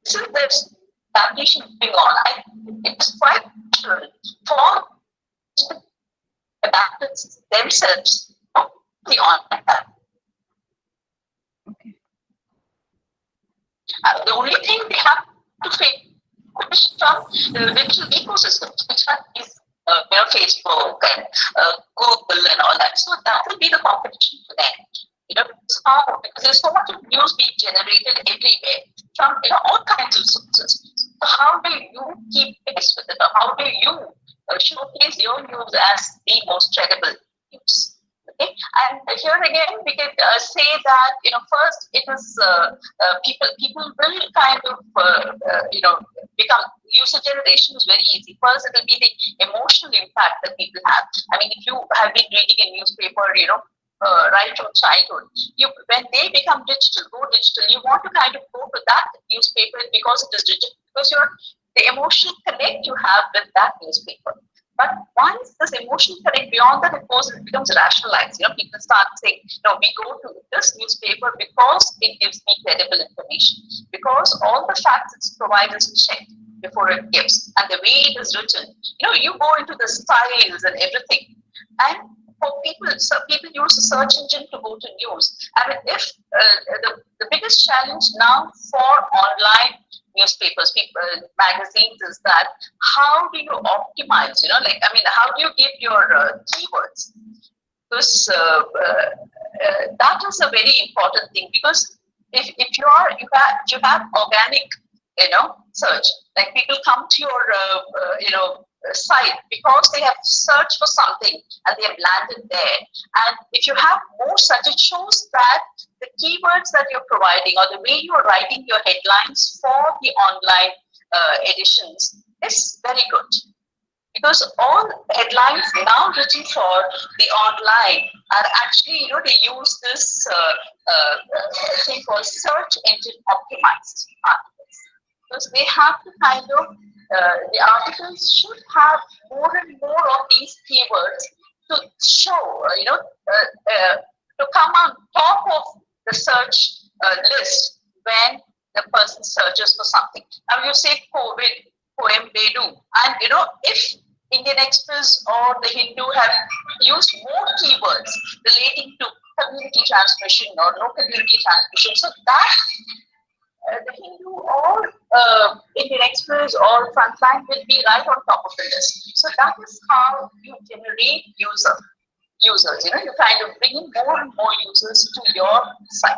[SPEAKER 6] So there's adaptation going on. It's quite natural for adapted themselves to the online.
[SPEAKER 3] Okay.
[SPEAKER 6] The only thing they have to face is from the digital ecosystems, which is Facebook and Google and all that. So that will be the competition for them. Because there's so much of news being generated everywhere from all kinds of sources. So how do you keep pace with it? Or how do you showcase your news as the most credible news? Okay, and here again we can say that first it was people will kind of become user generation is very easy. First, it will be the emotional impact that people have. I mean, if you have been reading a newspaper, right from childhood, when they become digital, go digital, you want to kind of go to that newspaper because it is digital, because the emotional connect you have with that newspaper. But once this emotional connect beyond that, it becomes rationalized. People start saying, no, we go to this newspaper because it gives me credible information, because all the facts it provides is checked before it gives, and the way it is written. You go into the styles and everything, and for people, people use the search engine to go to news. I mean, if the biggest challenge now for online newspapers, magazines, is that how do you optimize? How do you give your keywords? Because that is a very important thing. Because if you have organic, search, like people come to your site because they have searched for something and they have landed there. And if you have more such, it shows that the keywords that you're providing or the way you're writing your headlines for the online editions is very good. Because all headlines now written for the online are actually, they use this thing called search engine optimized articles. Because they have to kind of the articles should have more and more of these keywords to show, to come on top of the search list when the person searches for something. Now you say COVID, poem, they do. And if Indian Express or the Hindu have used more keywords relating to community transmission or no community transmission, so that the Hindu or Indian Express or Frontline will be right on top of the list. So that is how you generate users. You kind of bring in more and more users to your site.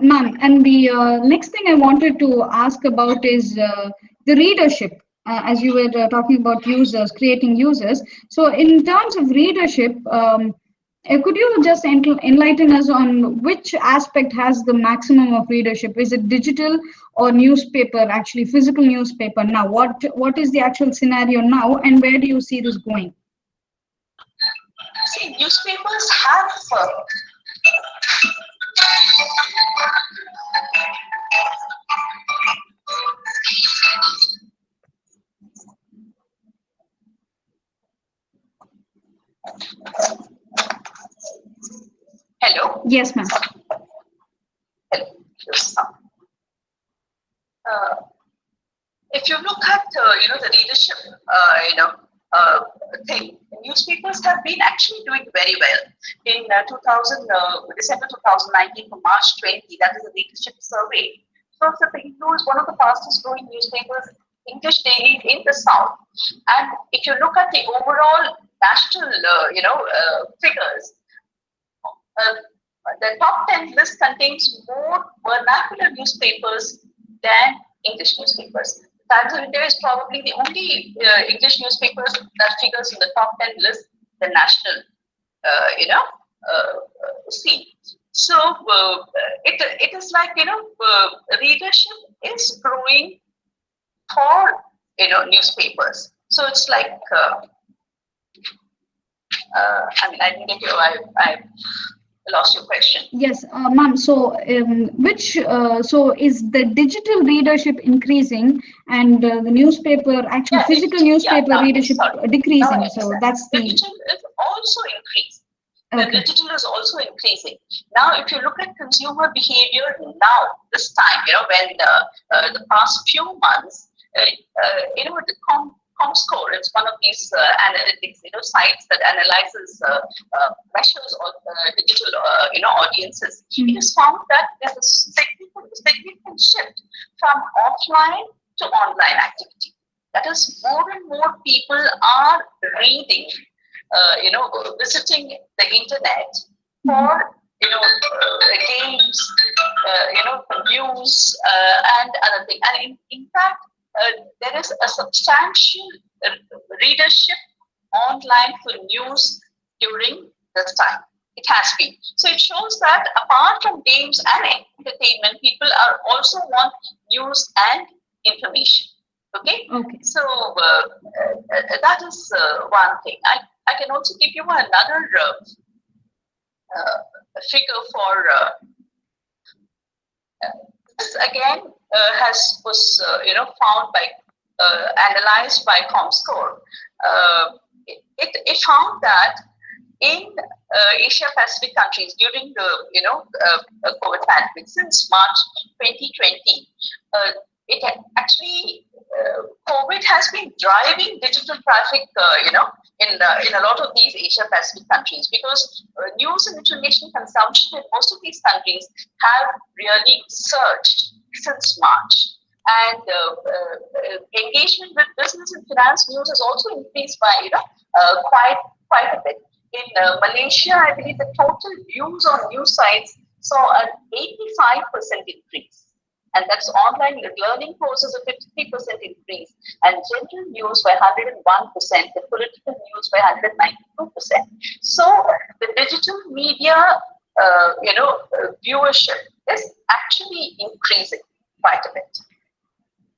[SPEAKER 3] Ma'am, and the next thing I wanted to ask about is the readership. As you were talking about users, creating users. So in terms of readership, could you just enlighten us on which aspect has the maximum of readership? Is it digital or newspaper, actually physical newspaper? Now, what is the actual scenario now, and where do you see this going?
[SPEAKER 6] See, newspapers have Hello?
[SPEAKER 3] Yes, ma'am.
[SPEAKER 6] Hello. If you look at, the readership, thing, newspapers have been actually doing very well. In December 2019 to March 20, that is a readership survey. So the Hindu is one of the fastest growing newspapers, English dailies in the South. And if you look at the overall national, figures, the top 10 list contains more vernacular newspapers than English newspapers. Times of India is probably the only English newspapers that figures in the top 10 list, the national, scene. So it is like, readership is growing for, newspapers. So it's like, I didn't get you. I lost your question.
[SPEAKER 3] Yes, ma'am. So, so is the digital readership increasing, and the newspaper, actually physical newspaper readership decreasing? So that's the
[SPEAKER 6] digital is also increasing. The digital is also increasing. Now, if you look at consumer behavior now, this time, when the past few months, the ComScore, it's one of these analytics, sites that analyzes, measures of digital, audiences. It is found that there's a significant shift from offline to online activity. That is, more and more people are reading, visiting the internet for, games, for news, and other things. And in fact, there is a substantial readership online for news during this time. It has been. So it shows that apart from games and entertainment, people are also want news and information. Okay. So that is one thing. I can also give you another figure for this again was found by analyzed by ComScore. It found that in Asia Pacific countries during the COVID pandemic since March 2020, it actually COVID has been driving digital traffic, in a lot of these Asia Pacific countries, because news and information consumption in most of these countries have really surged since March. And engagement with business and finance news has also increased by quite a bit. In Malaysia, I believe the total views on news sites saw an 85% increase. And that's online learning courses, a 50% increase, and general news by 101%, the political news by 192%. So the digital media, viewership is actually increasing quite a bit.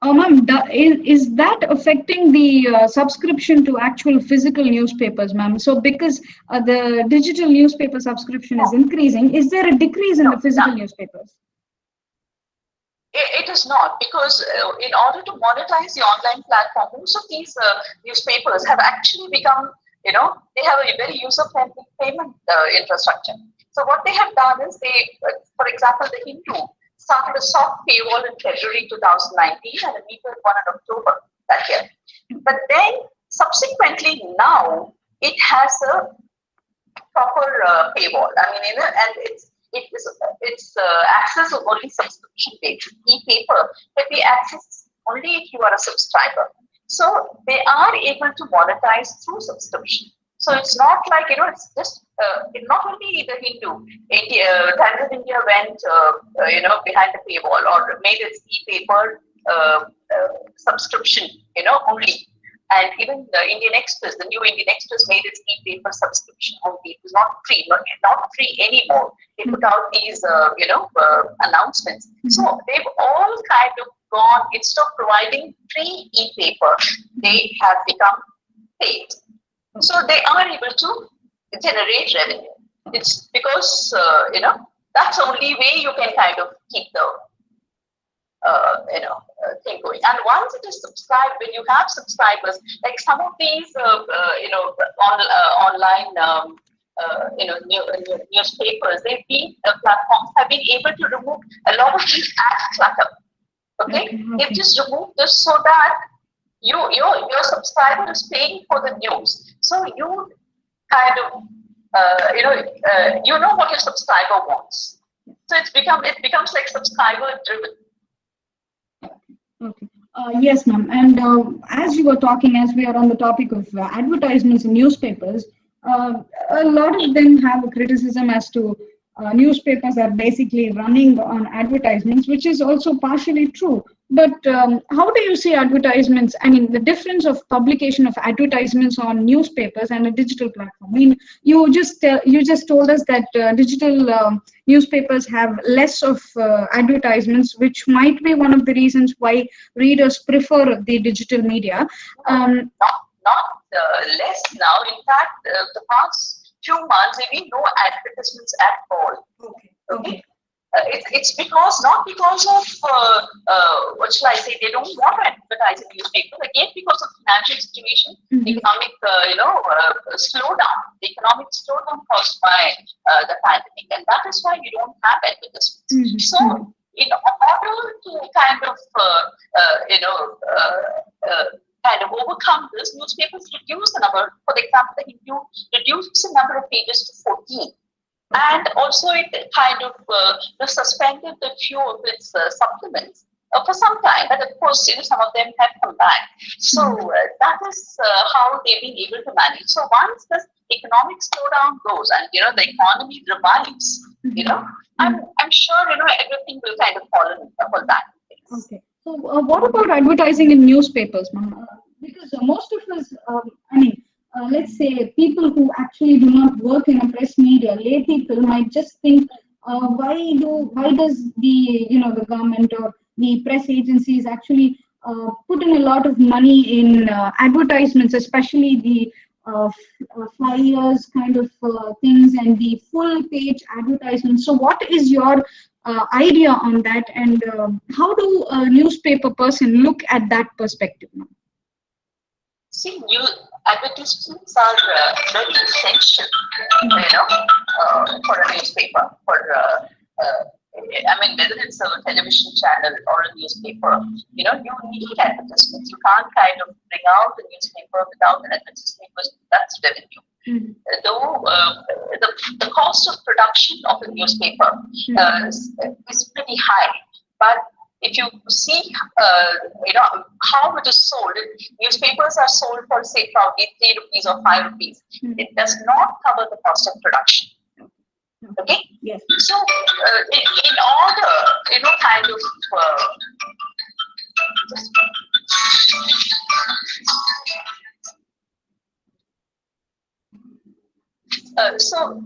[SPEAKER 3] Ma'am, is that affecting the subscription to actual physical newspapers, ma'am? So because the digital newspaper subscription is increasing, is there a decrease in the physical newspapers?
[SPEAKER 6] It is not, because in order to monetize the online platform, most of these newspapers have actually become, they have a very user-friendly payment infrastructure. So what they have done is for example, the Hindu started a soft paywall in February 2019 and a metered one in October that year. But then subsequently now it has a proper paywall. I mean, and it's access of only subscription-based. E-paper can be accessed only if you are a subscriber. So they are able to monetize through subscription. So it's not like, it's just not only the Hindu. Times of India went, behind the paywall or made its e-paper subscription, only. And even the Indian Express, the new Indian Express made its e-paper subscription only. It was not free anymore. They put out these, announcements. So they've all kind of gone, instead of providing free e-paper, they have become paid. So they are able to generate revenue. It's because, that's the only way you can kind of keep the thing going. And once it is subscribed, when you have subscribers, like some of these, online, newspapers, platforms have been able to remove a lot of these ad clutter. Okay, they've just removed this so that your subscriber is paying for the news. So you kind of, you know what your subscriber wants. So it becomes like subscriber driven.
[SPEAKER 3] Okay. Yes, ma'am. And as you were talking, as we are on the topic of advertisements in newspapers, a lot of them have a criticism as to newspapers are basically running on advertisements, which is also partially true. But how do you see advertisements? I mean, the difference of publication of advertisements on newspapers and a digital platform. I mean, you just told us that digital newspapers have less of advertisements, which might be one of the reasons why readers prefer the digital media.
[SPEAKER 6] Not less now. In fact, the past few months, there have been no advertisements at all. Okay. It's not because of what shall I say? They don't want to advertise in newspapers. Again, because of financial situation, economic slowdown. The economic slowdown caused by the pandemic, and that is why you don't have advertisements. So, in order to kind of overcome this, newspapers reduce the number. For example, the Hindu reduced the number of pages to 14. And also it kind of suspended a few of its supplements for some time. But of course, some of them have come back. So that is how they've been able to manage. So once the economic slowdown goes and, the economy revives, I'm sure, everything will kind of fall back.
[SPEAKER 3] Okay. So what about advertising in newspapers, ma'am? Because most of us, let's say people who actually do not work in a press media, lay people might just think, why does the government or the press agencies actually put in a lot of money in advertisements, especially the flyers kind of things and the full page advertisements. So what is your idea on that, and how do a newspaper person look at that perspective now?
[SPEAKER 6] See, advertisements are very essential, for a newspaper. Whether it's a television channel or a newspaper, you need advertisements. You can't kind of bring out the newspaper without an advertisement, because that's revenue.
[SPEAKER 3] Mm-hmm.
[SPEAKER 6] Though the cost of production of a newspaper is pretty high, but if you see, how it is sold, newspapers are sold for, say, probably 3 rupees or 5 rupees.
[SPEAKER 3] Mm-hmm.
[SPEAKER 6] It does not cover the cost of production. Okay?
[SPEAKER 3] Yes.
[SPEAKER 6] So, in order, kind of, so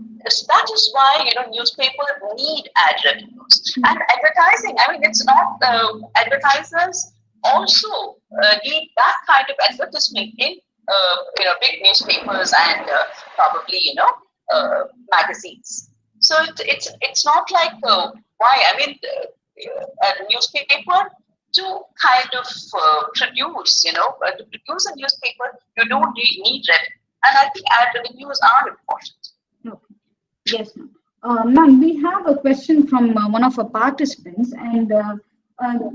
[SPEAKER 6] that is why newspapers need ad revenues and advertising. It's not advertisers also need that kind of advertisement in big newspapers and probably magazines. So it's not like why a newspaper to kind of produce to produce a newspaper, you don't need revenue. And I think ad revenues are important.
[SPEAKER 3] Okay. Yes, ma'am. Ma'am, we have a question from one of our participants, and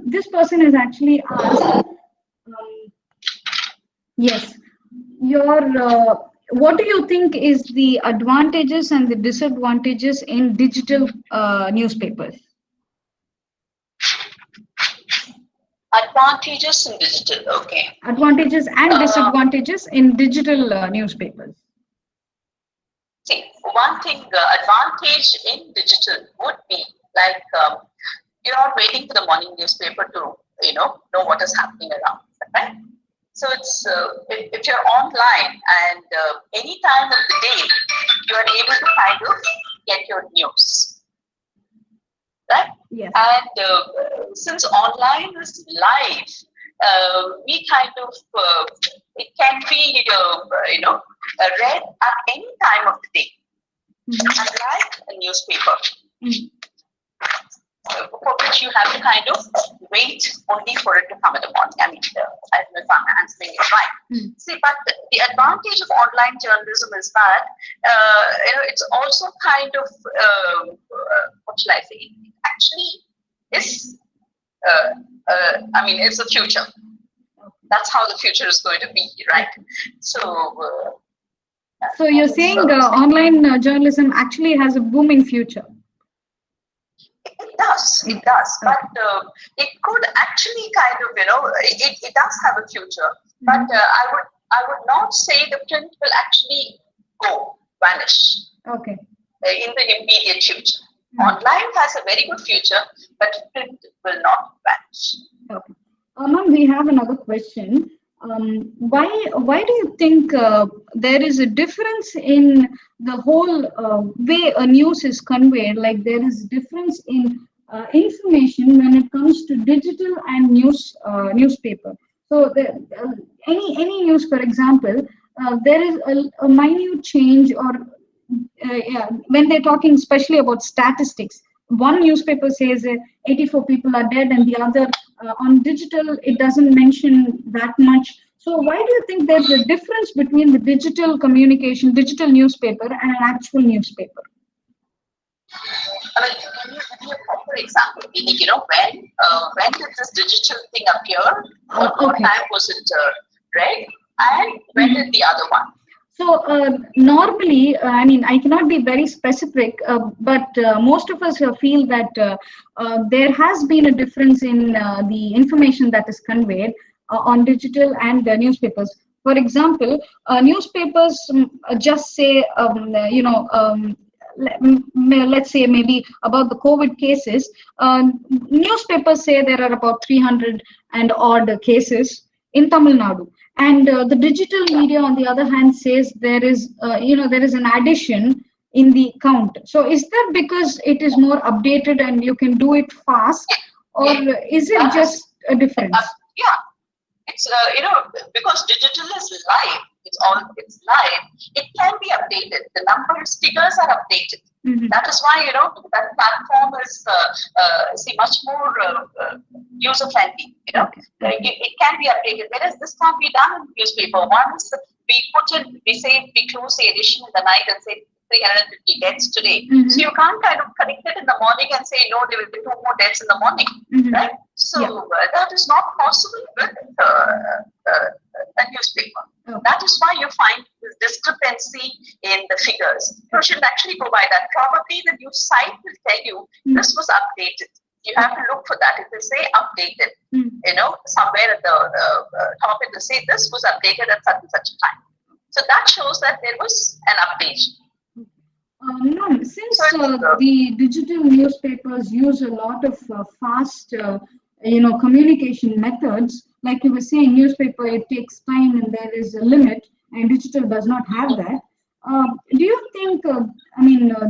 [SPEAKER 3] this person has actually asked, yes, what do you think is the advantages and the disadvantages in digital newspapers?
[SPEAKER 6] Advantages in digital, okay.
[SPEAKER 3] Advantages and disadvantages in digital newspapers.
[SPEAKER 6] See, one thing, advantage in digital would be like you're not waiting for the morning newspaper to know what is happening around, right? So it's if you're online and any time of the day, you are able to kind of get your news. Right?
[SPEAKER 3] Yes.
[SPEAKER 6] And since online is live, we kind of it can be read at any time of the day, unlike a newspaper, for which you have to kind of wait only for it to come in the morning. I don't know if I'm answering it right. See, but the advantage of online journalism is that it's also kind of what shall I say? It actually is. It's the future. That's how the future is going to be, right? So.
[SPEAKER 3] So you're saying online journalism actually has a booming future.
[SPEAKER 6] It does, but it could actually kind of, it does have a future. But I would not say the print will actually vanish.
[SPEAKER 3] Okay.
[SPEAKER 6] In the immediate future. Online has a very good future, but print will not vanish.
[SPEAKER 3] Okay. Ma'am, we have another question. Why do you think there is a difference in the whole way a news is conveyed? Like there is difference in information when it comes to digital and newspaper. So any news, for example, there is a minute change, or when they're talking especially about statistics. One newspaper says 84 people are dead, and the other on digital it doesn't mention that much. So why do you think there's a difference between the digital communication, digital newspaper, and an actual newspaper?
[SPEAKER 6] Can you give me a proper example? Meaning, when did this digital thing appear? What time was it read? And when did the other one?
[SPEAKER 3] So normally, I cannot be very specific, but most of us feel that there has been a difference in the information that is conveyed on digital and newspapers. For example, newspapers just say, let's say maybe about the COVID cases. Newspapers say there are about 300 and odd cases in Tamil Nadu. And the digital media, on the other hand, says there is, there is an addition in the count. So is that because it is more updated and you can do it fast, or is it just a difference?
[SPEAKER 6] Yeah, it's because digital is live. It's live. It can be updated. The numbers, figures are updated. That is why that platform is much more user friendly. It can be updated. Whereas this can't be done in newspaper. Once we close the edition in the night and say 350 deaths today. So you can't kind of connect it in the morning and say, no, there will be 2 more deaths in the morning, right? So that is not possible with a newspaper. That is why you find this discrepancy in the figures. You should actually go by that. Probably the news site will tell you this was updated. You have to look for that. If they say updated, somewhere at the top it will say this was updated at such and such a time. So that shows that there was an updation.
[SPEAKER 3] Since the digital newspapers use a lot of fast, communication methods, like you were saying, newspaper, it takes time and there is a limit, and digital does not have that. Do you think,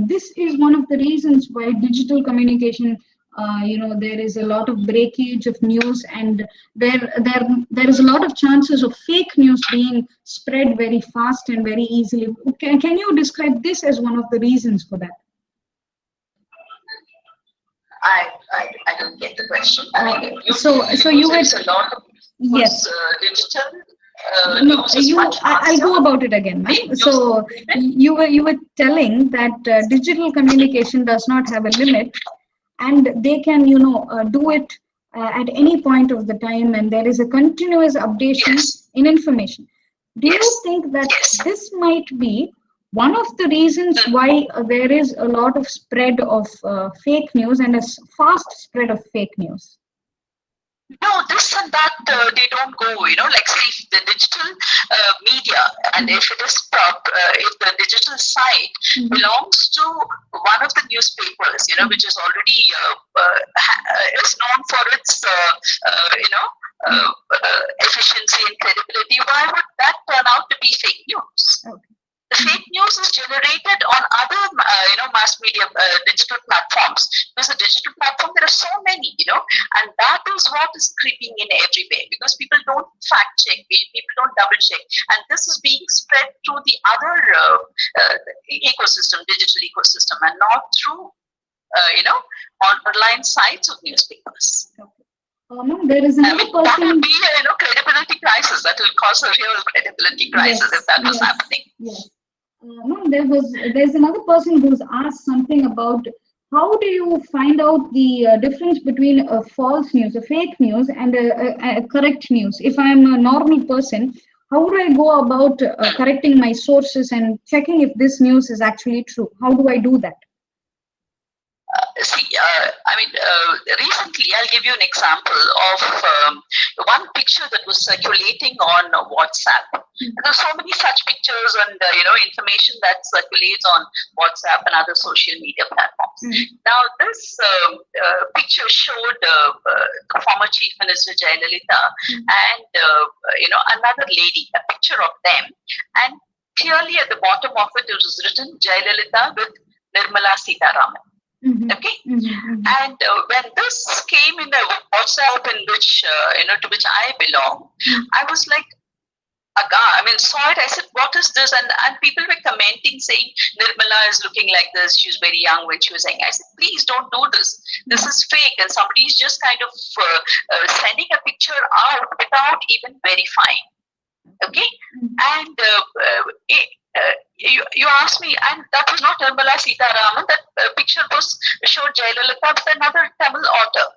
[SPEAKER 3] this is one of the reasons why digital communication, there is a lot of breakage of news, and there is a lot of chances of fake news being spread very fast and very easily. Can you describe this as one of the reasons for that?
[SPEAKER 6] I don't get the question.
[SPEAKER 3] So you were
[SPEAKER 6] a lot of digital.
[SPEAKER 3] I'll go about it again, ma'am. So you were telling that digital communication does not have a limit, and they can do it at any point of the time, and there is a continuous updation in information. Do you think that this might be one of the reasons why there is a lot of spread of fake news and a fast spread of fake news?
[SPEAKER 6] No, this and that, they don't go, like say the digital media, and if it is if the digital site belongs to one of the newspapers, which is already is known for its, efficiency and credibility, why would that turn out to be fake news? Okay. The fake news is generated on other, mass media, digital platforms. Because a digital platform, there are so many, and that is what is creeping in everywhere, because people don't fact check, people don't double check, and this is being spread through the other ecosystem, digital ecosystem, and not through, online sites of newspapers.
[SPEAKER 3] Okay. There is another person.
[SPEAKER 6] That will be a credibility crisis. That will cause a real credibility crisis if that was happening.
[SPEAKER 3] Yes. There's another person who's asked something about how do you find out the difference between a false news, a fake news, and a correct news? If I'm a normal person, how do I go about correcting my sources and checking if this news is actually true? How do I do that?
[SPEAKER 6] Recently, I'll give you an example of one picture that was circulating on WhatsApp. There are so many such pictures and information that circulates on WhatsApp and other social media platforms. Now, this picture showed the former Chief Minister Jayalalitha and another lady, a picture of them, and clearly at the bottom of it was written Jayalalitha with Nirmala Sitharaman. Okay, and when this came in the WhatsApp in which to which I belong, I was like, saw it. I said, "What is this?" And people were commenting saying, "Nirmala is looking like this. She was very young when she was saying." I said, "Please don't do this. This is fake." And somebody is just kind of sending a picture out without even verifying. Okay, and you asked me, and that was not Nirmala Sitharaman. That picture showed Jayalalitha with another Tamil author.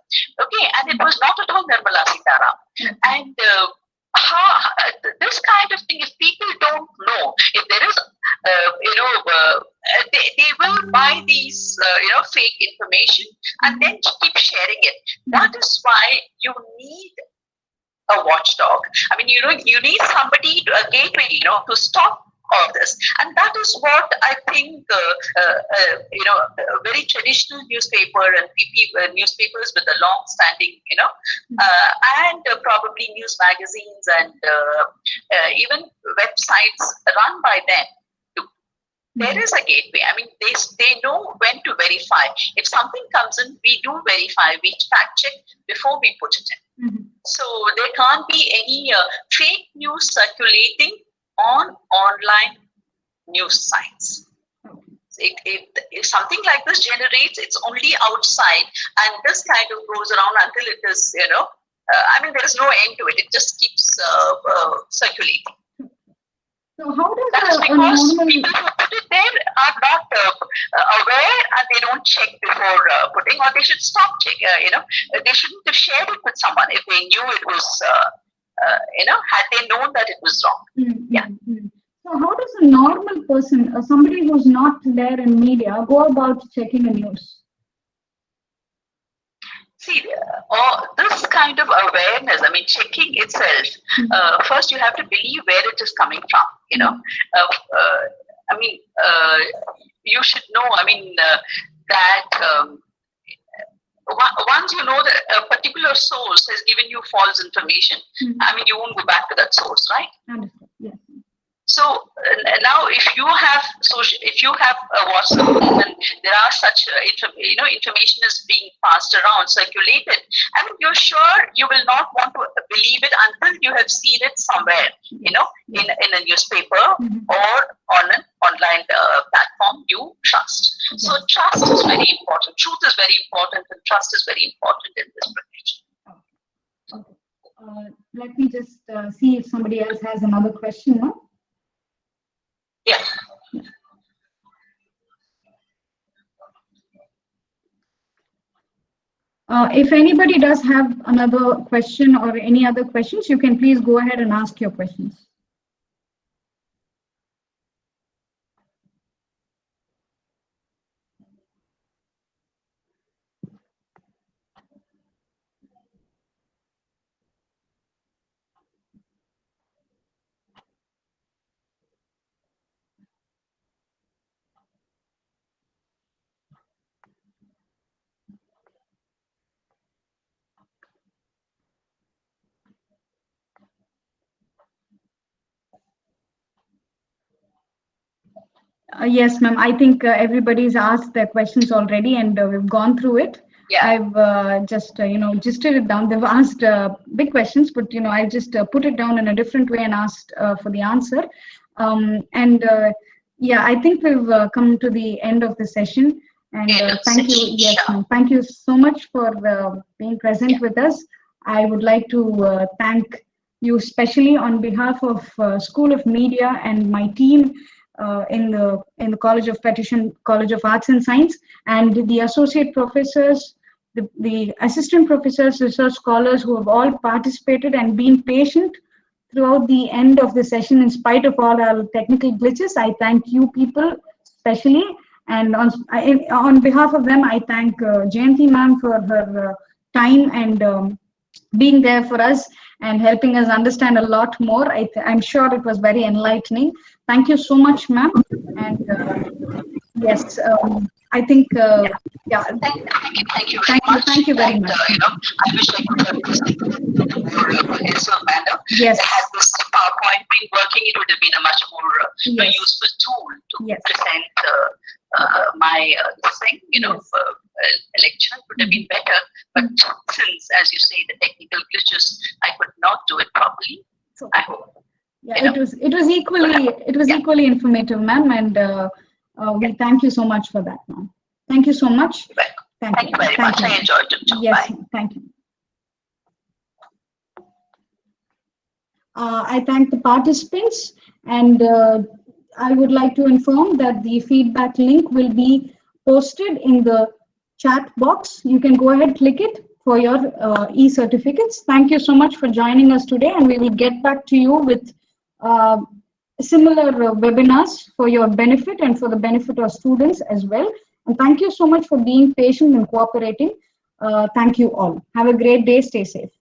[SPEAKER 6] Okay, and it was not at all Nirmala Sitharaman. And this kind of thing, if people don't know, if there is, they will buy these, fake information and then keep sharing it. That is why you need a watchdog. You need somebody, a gateway, to stop of this. And that is what I think, a very traditional newspaper and newspapers with a long-standing, and probably news magazines and even websites run by them. There is a gateway. I mean, they know when to verify. If something comes in, we do verify. We fact check before we put it in.
[SPEAKER 3] Mm-hmm.
[SPEAKER 6] So there can't be any fake news circulating on online news sites. If something like this generates, it's only outside, and this kind of goes around until it is, there is no end to it. It just keeps circulating.
[SPEAKER 3] So how does
[SPEAKER 6] that is because people who put it there are not aware, and they don't check before putting, or they should stop checking. They shouldn't have shared it with someone if they knew it was, had they known that it was wrong.
[SPEAKER 3] Mm-hmm. Yeah. So how does a normal person, somebody who's not there in media, go about checking a news?
[SPEAKER 6] See, this kind of awareness, I mean, checking itself, first you have to believe where it is coming from, you should know, that once you know that a particular source has given you false information, you won't go back to that source, right?
[SPEAKER 3] Understood. Yes.
[SPEAKER 6] So now, if you have a WhatsApp and there are such information is being passed around, circulated, you're sure you will not want to believe it until you have seen it somewhere, in a newspaper or on an online platform you trust. So trust is very important. Truth is very important, and trust is very important in this profession.
[SPEAKER 3] Okay. Let me just see if somebody else has another question now.
[SPEAKER 6] Yeah.
[SPEAKER 3] If anybody does have another question or any other questions, you can please go ahead and ask your questions. Yes, ma'am. I think everybody's asked their questions already, and we've gone through it.
[SPEAKER 6] Yeah.
[SPEAKER 3] I've just gisted it down. They've asked big questions, but I just put it down in a different way and asked for the answer. I think we've come to the end of the session. And thank you. Yes, ma'am. Thank you so much for being present with us. I would like to thank you especially on behalf of School of Media and my team in the College of Patrician, College of Arts and Science, and the associate professors, the assistant professors, research scholars who have all participated and been patient throughout the end of the session in spite of all our technical glitches. I thank you people especially, and on behalf of them, I thank Jayanthi ma'am for her time and being there for us and helping us understand a lot more. I'm sure it was very enlightening. Thank you so much, ma'am. And yes, I think,
[SPEAKER 6] Thank you very much.
[SPEAKER 3] Thank you very much.
[SPEAKER 6] I wish I could have presented in a more cohesive manner.
[SPEAKER 3] Yes.
[SPEAKER 6] Had this PowerPoint been working, it would have been a much more useful tool to present my thing, lecture would have been better. But since, as you say, the technical glitches, I could not do it properly. So, I hope.
[SPEAKER 3] Yeah, it was equally informative, ma'am, and we thank you so much for that, ma'am. Thank you so much.
[SPEAKER 6] Thank you very much. I enjoyed it too.
[SPEAKER 3] Yes,
[SPEAKER 6] Bye.
[SPEAKER 3] Thank you. I thank the participants, and I would like to inform that the feedback link will be posted in the chat box. You can go ahead, click it for your e-certificates. Thank you so much for joining us today, and we will get back to you with similar webinars for your benefit and for the benefit of students as well. And thank you so much for being patient and cooperating. Thank you all. Have a great day. Stay safe.